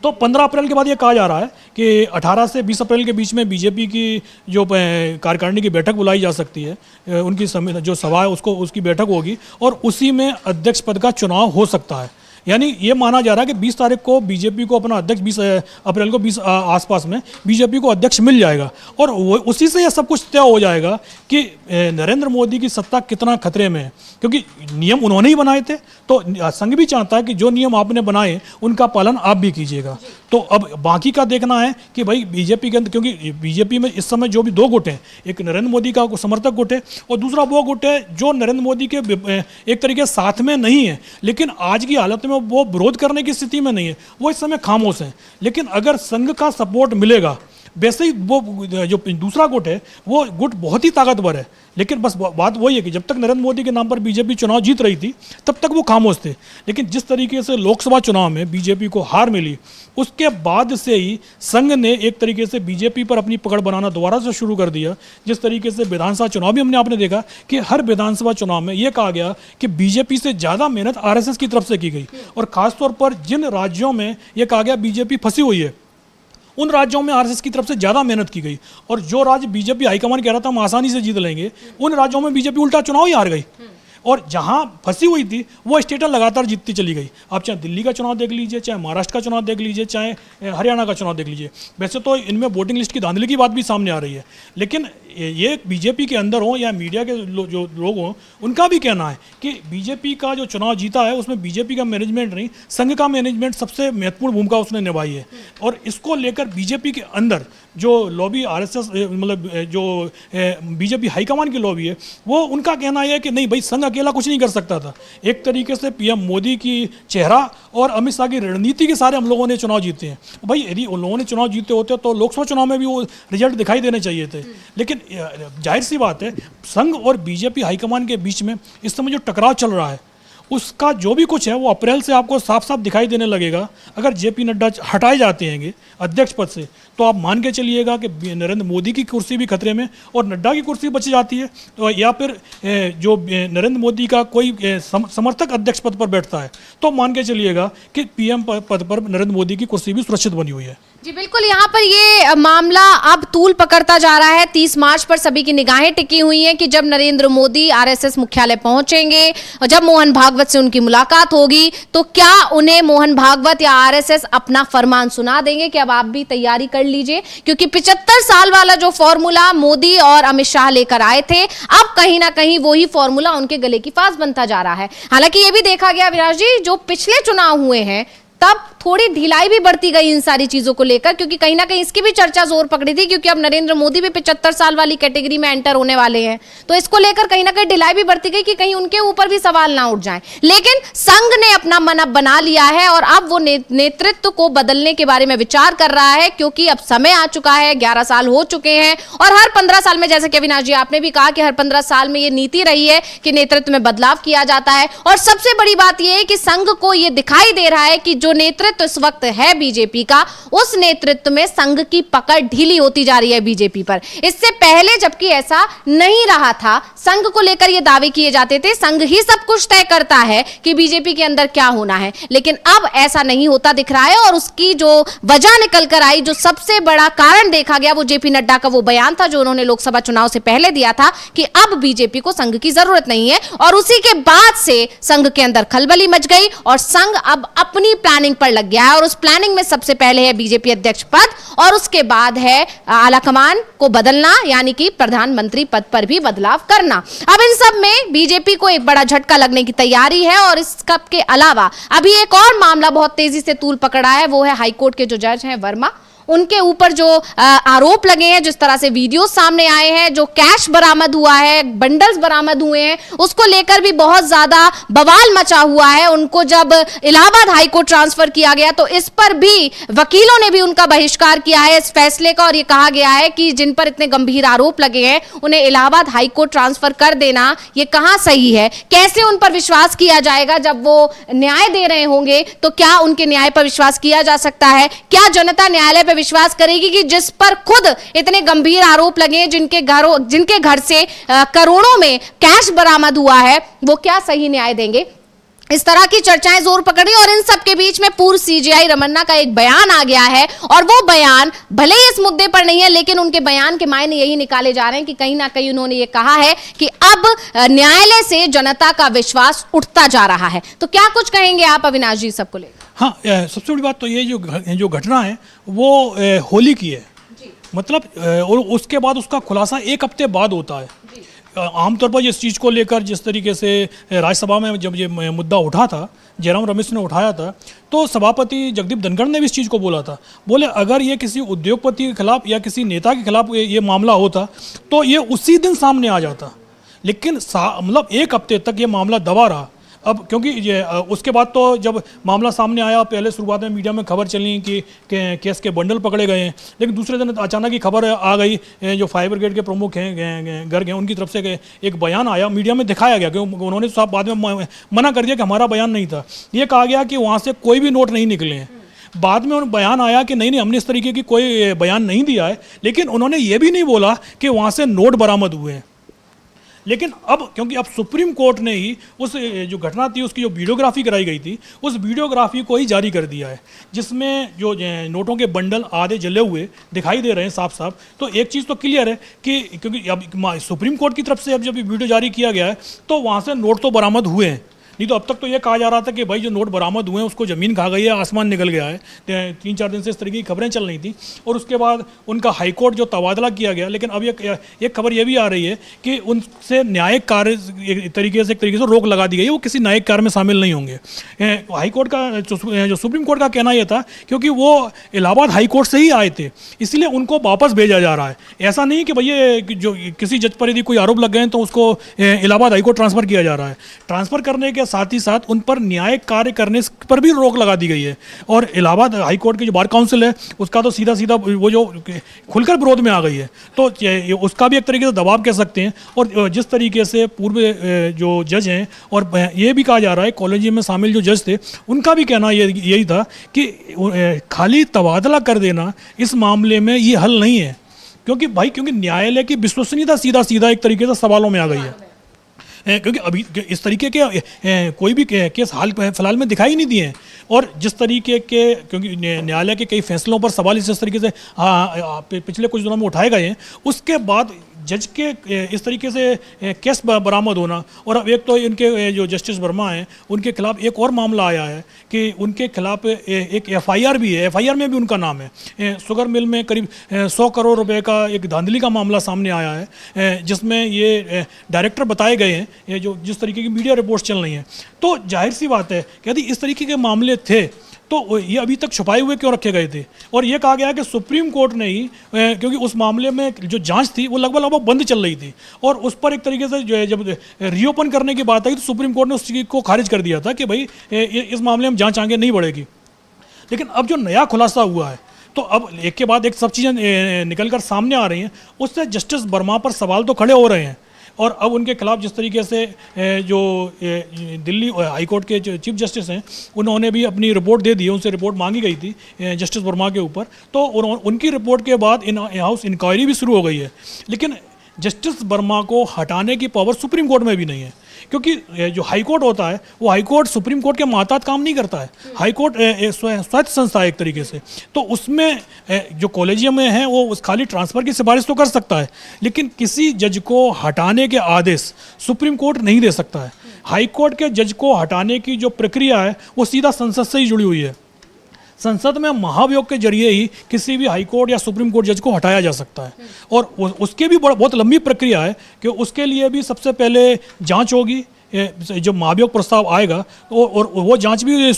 तो 15 अप्रैल के बाद ये कहा जा रहा है कि 18 से 20 अप्रैल के बीच में बीजेपी की जो कार्यकारिणी की बैठक बुलाई जा सकती है, उनकी जो सभा है उसकी बैठक होगी और उसी में अध्यक्ष पद का चुनाव हो सकता है। यानी ये माना जा रहा है कि 20 तारीख को बीजेपी को अपना अध्यक्ष 20 अप्रैल को 20 आसपास में बीजेपी को अध्यक्ष मिल जाएगा और उसी से यह सब कुछ तय हो जाएगा कि नरेंद्र मोदी की सत्ता कितना खतरे में है, क्योंकि नियम उन्होंने ही बनाए थे। तो संघ भी चाहता है कि जो नियम आपने बनाए उनका पालन आप भी कीजिएगा। तो अब बाकी का देखना है कि भाई बीजेपी के अंदर, क्योंकि बीजेपी में इस समय जो भी दो गुट हैं, एक नरेंद्र मोदी का समर्थक गुट है और दूसरा वो गुट है जो नरेंद्र मोदी के एक तरीके साथ में नहीं है, लेकिन आज की हालत में वो विरोध करने की स्थिति में नहीं है, वो इस समय खामोश है। लेकिन अगर संघ का सपोर्ट मिलेगा, वैसे ही वो जो दूसरा गुट है वो गुट बहुत ही ताकतवर है। लेकिन बस बात वही है कि जब तक नरेंद्र मोदी के नाम पर बीजेपी चुनाव जीत रही थी तब तक वो खामोश थे। लेकिन जिस तरीके से लोकसभा चुनाव में बीजेपी को हार मिली, उसके बाद से ही संघ ने एक तरीके से बीजेपी पर अपनी पकड़ बनाना दोबारा से शुरू कर दिया। जिस तरीके से विधानसभा चुनाव भी आपने देखा कि हर विधानसभा चुनाव में ये कहा गया कि बीजेपी से ज़्यादा मेहनत आरएसएस की तरफ से की गई और खासतौर पर जिन राज्यों में ये कहा गया बीजेपी फंसी हुई है उन राज्यों में आरएसएस की तरफ से ज़्यादा मेहनत की गई और जो राज्य बीजेपी हाईकमान कह रहा था हम आसानी से जीत लेंगे, उन राज्यों में बीजेपी उल्टा चुनाव ही हार गई और जहां फंसी हुई थी वो स्टेट लगातार जीतती चली गई। आप चाहे दिल्ली का चुनाव देख लीजिए, चाहे महाराष्ट्र का चुनाव देख लीजिए, चाहे हरियाणा का चुनाव देख लीजिए। वैसे तो इनमें वोटिंग लिस्ट की धांधली की बात भी सामने आ रही है, लेकिन ये बीजेपी के अंदर हो या मीडिया के जो लोग हों, उनका भी कहना है कि बीजेपी का जो चुनाव जीता है उसमें बीजेपी का मैनेजमेंट नहीं, संघ का मैनेजमेंट सबसे महत्वपूर्ण भूमिका उसने निभाई है। और इसको लेकर बीजेपी के अंदर जो लॉबी आरएसएस मतलब जो बीजेपी हाईकमान की लॉबी है, वो उनका कहना यह है कि नहीं भाई, संघ अकेला कुछ नहीं कर सकता था। एक तरीके से पीएम मोदी की चेहरा और अमित शाह की रणनीति के सारे हम लोगों ने चुनाव जीते हैं। भाई यदि उन लोगों ने चुनाव जीते होते तो लोकसभा चुनाव में भी वो रिजल्ट दिखाई देने चाहिए थे। लेकिन जाहिर सी बात है, संघ और बीजेपी हाईकमान के बीच में इस समय जो टकराव चल रहा है उसका जो भी कुछ है वो अप्रैल से आपको साफ साफ दिखाई देने लगेगा। अगर जेपी नड्डा हटाए जाते हैं अध्यक्ष पद से तो आप मान के चलिएगा कि नरेंद्र मोदी की कुर्सी भी खतरे में और नड्डा की कुर्सी बच जाती है, तो या फिर जो नरेंद्र मोदी का कोई समर्थक अध्यक्ष पद पर बैठता है तो मान के चलिएगा कि पीएम पद पर नरेंद्र मोदी की कुर्सी भी सुरक्षित बनी हुई है। जी बिल्कुल, यहाँ पर ये मामला अब तूल पकड़ता जा रहा है। 30 मार्च पर सभी की निगाहें टिकी हुई हैं कि जब नरेंद्र मोदी आरएसएस मुख्यालय पहुंचेंगे और जब मोहन भागवत से उनकी मुलाकात होगी तो क्या उन्हें मोहन भागवत या आरएसएस अपना फरमान सुना देंगे कि अब आप भी तैयारी कर लीजिए, क्योंकि 75 साल वाला जो फॉर्मूला मोदी और अमित शाह लेकर आए थे, अब कहीं ना कहीं वही फॉर्मूला उनके गले की फांस बनता जा रहा है। हालांकि ये भी देखा गया विराज जी, जो पिछले चुनाव हुए हैं तब थोड़ी ढिलाई भी बढ़ती गई इन सारी चीजों को लेकर, क्योंकि कहीं ना कहीं इसकी भी चर्चा जोर पकड़ी थी, क्योंकि अब नरेंद्र मोदी भी 75 साल वाली कैटेगरी में एंटर होने वाले हैं, तो इसको लेकर कहीं ना कहीं ढिलाई भी बढ़ती गई कि कहीं उनके ऊपर भी सवाल ना उठ जाएं। लेकिन संघ ने अपना मन अब बना लिया है और अब वो नेतृत्व को बदलने के बारे में विचार कर रहा है, क्योंकि अब समय आ चुका है, 11 साल हो चुके हैं और हर 15 साल में, जैसे कि अविनाश जी आपने भी कहा कि हर 15 साल में ये नीति रही है कि नेतृत्व में बदलाव किया जाता है। और सबसे बड़ी बात यह है कि संघ को यह दिखाई दे रहा है कि जो नेतृत्व इस वक्त है बीजेपी का, उस नेतृत्व में संघ की पकड़ ढीली होती जा रही है बीजेपी पर। इससे पहले जबकि ऐसा नहीं रहा था, संघ को लेकर ये दावे किए जाते थे संघ ही सब कुछ तय करता है कि बीजेपी के अंदर क्या होना है, लेकिन अब ऐसा नहीं होता दिख रहा है। और उसकी जो वजह निकल कर आई, जो सबसे बड़ा कारण देखा गया, वो जेपी नड्डा का वो बयान था जो उन्होंने लोकसभा चुनाव से पहले दिया था कि अब बीजेपी को संघ की जरूरत नहीं है। और उसी के बाद से संघ के अंदर खलबली मच गई और संघ अब अपनी प्लानिंग पर लग गया है। और उस प्लानिंग में सबसे पहले है बीजेपी अध्यक्ष पद और उसके बाद है आलाकमान को बदलना, यानी कि प्रधानमंत्री पद पर भी बदलाव करना। अब इन सब में बीजेपी को एक बड़ा झटका लगने की तैयारी है। और इस के अलावा अभी एक और मामला बहुत तेजी से तूल पकड़ा है, वो है हाईकोर्ट के जो जज हैं वर्मा, उनके ऊपर जो आरोप लगे हैं, जिस तरह से वीडियो सामने आए हैं, जो कैश बरामद हुआ है, बंडल्स बरामद हुए हैं, उसको लेकर भी बहुत ज्यादा बवाल मचा हुआ है। उनको जब इलाहाबाद हाईकोर्ट ट्रांसफर किया गया तो इस पर भी वकीलों ने भी उनका बहिष्कार किया है इस फैसले का, और ये कहा गया है कि जिन पर इतने गंभीर आरोप लगे हैं उन्हें इलाहाबाद हाईकोर्ट ट्रांसफर कर देना ये कहां सही है। कैसे उन पर विश्वास किया जाएगा जब वो न्याय दे रहे होंगे? तो क्या उनके न्याय पर विश्वास किया जा सकता है? क्या जनता न्यायालय पर विश्वास करेगी कि जिस पर खुद इतने गंभीर आरोप लगे, जिनके घर से करोड़ों में कैश बरामद हुआ है, वो क्या सही न्याय देंगे? इस तरह की चर्चाएं जोर पकड़ी और इन सब के बीच में पूर्व सीजेआई रमन्ना का एक बयान आ गया है, और वो बयान भले ही इस मुद्दे पर नहीं है, लेकिन उनके बयान के मायने यही निकाले जा रहे हैं कि कहीं ना कहीं उन्होंने ये कहा है कि अब न्यायालय से जनता का विश्वास उठता जा रहा है। तो क्या कुछ कहेंगे आप अविनाश जी सबको लेकर? हाँ, सबसे बड़ी बात तो ये जो घटना है वो होली की है, मतलब और उसके बाद उसका खुलासा 1 हफ्ते बाद होता है। आमतौर पर इस चीज़ को लेकर जिस तरीके से राज्यसभा में जब ये मुद्दा उठा था, जयराम रमेश ने उठाया था, तो सभापति जगदीप धनखड़ ने भी इस चीज़ को बोला था। बोले अगर ये किसी उद्योगपति के खिलाफ या किसी नेता के खिलाफ ये मामला होता तो ये उसी दिन सामने आ जाता, लेकिन मतलब 1 हफ्ते तक ये मामला दबा रहा। अब क्योंकि ये उसके बाद तो जब मामला सामने आया, पहले शुरुआत में मीडिया में खबर चली कि केस के बंडल पकड़े गए हैं, लेकिन दूसरे दिन अचानक ही खबर आ गई, जो फायर ब्रिगेड के प्रमुख हैं गर्ग हैं, उनकी तरफ से एक बयान आया, मीडिया में दिखाया गया कि उन्होंने साफ बाद में मना कर दिया कि हमारा बयान नहीं था। ये कहा गया कि वहाँ से कोई भी नोट नहीं निकले हैं। बाद में बयान आया कि नहीं हमने इस तरीके की कोई बयान नहीं दिया है, लेकिन उन्होंने ये भी नहीं बोला कि वहाँ से नोट बरामद हुए हैं। लेकिन अब क्योंकि अब सुप्रीम कोर्ट ने ही उस जो घटना थी उसकी जो वीडियोग्राफी कराई गई थी, उस वीडियोग्राफी को ही जारी कर दिया है, जिसमें जो नोटों के बंडल आधे जले हुए दिखाई दे रहे हैं साफ साफ। तो एक चीज़ तो क्लियर है कि क्योंकि अब सुप्रीम कोर्ट की तरफ से अब जब वीडियो जारी किया गया है तो वहाँ से नोट तो बरामद हुए हैं। नहीं तो अब तक तो ये कहा जा रहा था कि भाई जो नोट बरामद हुए हैं उसको ज़मीन खा गई है, आसमान निकल गया है। 3-4 दिन से इस तरीके की खबरें चल रही थी, और उसके बाद उनका हाईकोर्ट जो तबादला किया गया। लेकिन अब एक खबर ये भी आ रही है कि उनसे न्यायिक कार्य एक तरीके से रोक लगा दी गई है, वो किसी न्यायिक कार्य में शामिल नहीं होंगे। हाईकोर्ट का जो सुप्रीम कोर्ट का कहना यह था क्योंकि वो इलाहाबाद हाईकोर्ट से ही आए थे, इसलिए उनको वापस भेजा जा रहा है। ऐसा नहीं कि भैया जो किसी जज पर यदि कोई आरोप लग गए तो उसको इलाहाबाद हाईकोर्ट ट्रांसफ़र किया जा रहा है। ट्रांसफ़र करने के साथ ही साथ उन पर न्यायिक कार्य करने पर भी रोक लगा दी गई है। और इलाहाबाद हाईकोर्ट की जो बार काउंसिल है उसका तो सीधा वो जो खुलकर विरोध में आ गई है, तो उसका भी एक तरीके से दबाव कह सकते हैं। और जिस तरीके से पूर्व जो जज हैं, और ये भी कहा जा रहा है कॉलेजियम में शामिल जो जज थे, उनका भी कहना यही था कि खाली तबादला कर देना इस मामले में ये हल नहीं है, क्योंकि न्यायालय की विश्वसनीयता सीधा एक तरीके से सवालों में आ गई है। क्योंकि अभी इस तरीके के कोई भी केस हाल फिलहाल में दिखाई नहीं दिए हैं, और जिस तरीके के क्योंकि न्यायालय के कई फैसलों पर सवाल इस तरीके से पिछले कुछ दिनों में उठाए गए हैं, उसके बाद जज के इस तरीके से केस बरामद होना। और अब एक तो इनके जो जस्टिस वर्मा हैं उनके खिलाफ एक और मामला आया है कि उनके खिलाफ एक एफआईआर भी है, एफआईआर में भी उनका नाम है। शुगर मिल में करीब 100 करोड़ रुपए का एक धांधली का मामला सामने आया है, जिसमें ये डायरेक्टर बताए गए हैं, ये जो जिस तरीके की मीडिया रिपोर्ट्स चल रही हैं। तो जाहिर सी बात है कि यदि इस तरीके के मामले थे तो ये अभी तक छुपाए हुए क्यों रखे गए थे। और ये कहा गया कि सुप्रीम कोर्ट ने ही क्योंकि उस मामले में जो जांच थी वो लगभग बंद चल रही थी, और उस पर एक तरीके से जो है जब रीओपन करने की बात आई तो सुप्रीम कोर्ट ने उस चीज़ को खारिज कर दिया था कि भाई इस मामले में जांच आगे नहीं बढ़ेगी। लेकिन अब जो नया खुलासा हुआ है, तो अब एक के बाद एक सब चीज़ें निकल कर सामने आ रही हैं, उससे जस्टिस वर्मा पर सवाल तो खड़े हो रहे हैं। और अब उनके खिलाफ जिस तरीके से जो दिल्ली हाईकोर्ट के जो चीफ जस्टिस हैं उन्होंने भी अपनी रिपोर्ट दे दी है, उनसे रिपोर्ट मांगी गई थी जस्टिस वर्मा के ऊपर, तो उनकी रिपोर्ट के बाद इन हाउस इंक्वायरी भी शुरू हो गई है। लेकिन जस्टिस वर्मा को हटाने की पावर सुप्रीम कोर्ट में भी नहीं है, क्योंकि जो हाई कोर्ट होता है वो हाई कोर्ट सुप्रीम कोर्ट के मातहत काम नहीं करता है। हाई कोर्ट स्वायत्त संस्था है एक तरीके से, तो उसमें जो कॉलेजियम में है वो उस खाली ट्रांसफ़र की सिफारिश तो कर सकता है, लेकिन किसी जज को हटाने के आदेश सुप्रीम कोर्ट नहीं दे सकता है। हाई कोर्ट के जज को हटाने की जो प्रक्रिया है वो सीधा संसद से ही जुड़ी हुई है। संसद में महाभियोग के जरिए ही किसी भी हाई कोर्ट या सुप्रीम कोर्ट जज को हटाया जा सकता है, और उसके भी बहुत लंबी प्रक्रिया है कि उसके लिए भी सबसे पहले जांच होगी, जो महाभियोग प्रस्ताव आएगा और वो जांच भी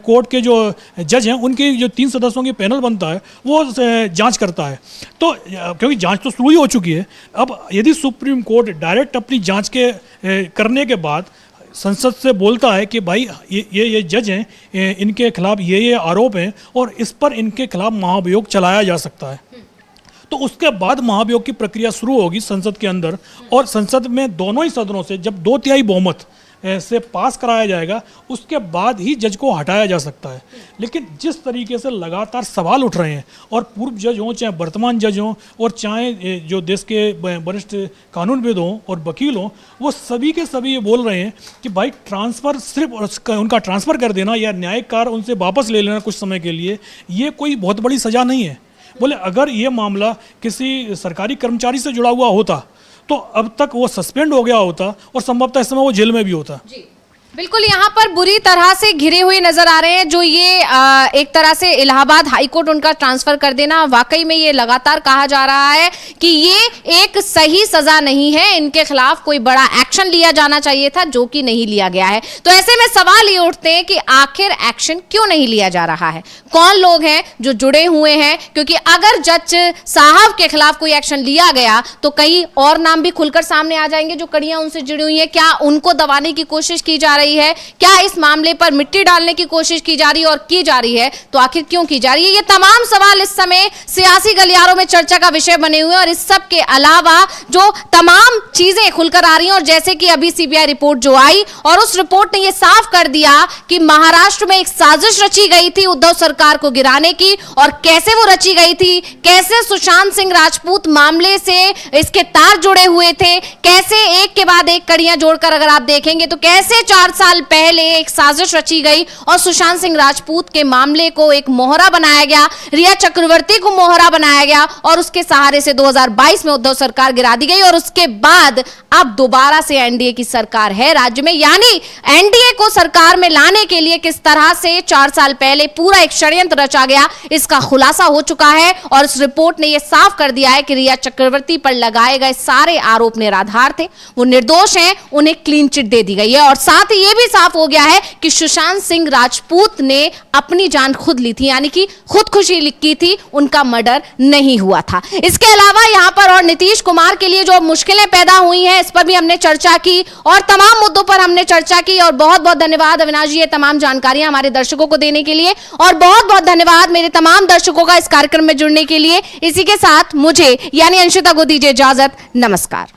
कोर्ट के जो जज हैं उनकी जो 3 सदस्यों की पैनल बनता है वो जांच करता है। तो क्योंकि जांच तो शुरू ही हो चुकी है, अब यदि सुप्रीम कोर्ट डायरेक्ट अपनी जांच के करने के बाद संसद से बोलता है कि भाई ये जज हैं, इनके खिलाफ ये आरोप हैं और इस पर इनके खिलाफ महाभियोग चलाया जा सकता है, तो उसके बाद महाभियोग की प्रक्रिया शुरू होगी संसद के अंदर, और संसद में दोनों ही सदनों से जब 2/3 बहुमत से पास कराया जाएगा उसके बाद ही जज को हटाया जा सकता है। लेकिन जिस तरीके से लगातार सवाल उठ रहे हैं, और पूर्व जज हों चाहे वर्तमान जज हों और चाहे जो देश के वरिष्ठ कानूनविद हों और वकील हों, वो सभी के सभी ये बोल रहे हैं कि भाई ट्रांसफ़र सिर्फ उनका ट्रांसफ़र कर देना या न्यायिक कार्य उनसे वापस ले लेना कुछ समय के लिए, ये कोई बहुत बड़ी सज़ा नहीं है। बोले अगर ये मामला किसी सरकारी कर्मचारी से जुड़ा हुआ होता तो अब तक वो सस्पेंड हो गया होता और संभवतः इस समय वो जेल में भी होता। जी बिल्कुल, यहाँ पर बुरी तरह से घिरे हुए नजर आ रहे हैं जो ये एक तरह से इलाहाबाद हाईकोर्ट उनका ट्रांसफर कर देना, वाकई में ये लगातार कहा जा रहा है कि ये एक सही सजा नहीं है, इनके खिलाफ कोई बड़ा एक्शन लिया जाना चाहिए था जो कि नहीं लिया गया है। तो ऐसे में सवाल ये उठते हैं कि आखिर एक्शन क्यों नहीं लिया जा रहा है, कौन लोग हैं जो जुड़े हुए हैं, क्योंकि अगर जज साहब के खिलाफ कोई एक्शन लिया गया तो कई और नाम भी खुलकर सामने आ जाएंगे जो कड़ियां उनसे जुड़ी हुई है। क्या उनको दबाने की कोशिश की जा रही है, क्या इस मामले पर मिट्टी डालने की कोशिश की जा रही है और की जा रही है, तो आखिर क्यों की जा रही है? ये तमाम सवाल इस समय सियासी गलियारों में चर्चा का विषय बने हुए हैं, और इस सब के अलावा जो तमाम चीजें खुलकर आ रही हैं, और जैसे कि अभी सीबीआई रिपोर्ट जो आई और उस रिपोर्ट ने यह साफ कर दिया कि महाराष्ट्र में एक साजिश रची गई थी उद्धव सरकार को गिराने की, और कैसे वो रची गई थी, कैसे सुशांत सिंह राजपूत मामले से इसके तार जुड़े हुए थे, कैसे एक के बाद एक कड़ियां जोड़कर अगर आप देखेंगे तो कैसे 4 साल पहले एक साजिश रची गई और सुशांत सिंह राजपूत के मामले को एक मोहरा बनाया गया, रिया चक्रवर्ती को मोहरा बनाया गया, और उसके सहारे से 2022 में उद्धव सरकार गिरा दी गई, और उसके बाद अब दोबारा से एनडीए की सरकार है राज्य में। यानी एनडीए को सरकार में लाने के लिए किस तरह से 4 साल पहले पूरा एक षड्यंत्र रचा गया, इसका खुलासा हो चुका है, और इस रिपोर्ट ने यह साफ कर दिया है कि रिया चक्रवर्ती पर लगाए गए सारे आरोप निराधार थे, वो निर्दोष हैं, उन्हें क्लीन चिट दे दी गई है। और साथ ही यह भी साफ हो गया है कि सुशांत सिंह राजपूत ने अपनी जान खुद ली थी, यानी कि खुदकुशी की थी, उनका मर्डर नहीं हुआ था। इसके अलावा यहां पर और नीतीश कुमार के लिए जो मुश्किलें पैदा हुई हैं इस पर भी हमने चर्चा की, और तमाम मुद्दों पर हमने चर्चा की। और बहुत बहुत धन्यवाद अविनाश जी ये तमाम जानकारियां हमारे दर्शकों को देने के लिए, और बहुत बहुत धन्यवाद मेरे तमाम दर्शकों का इस कार्यक्रम में जुड़ने के लिए। इसी के साथ मुझे यानी अंशिता को दीजिए इजाजत, नमस्कार।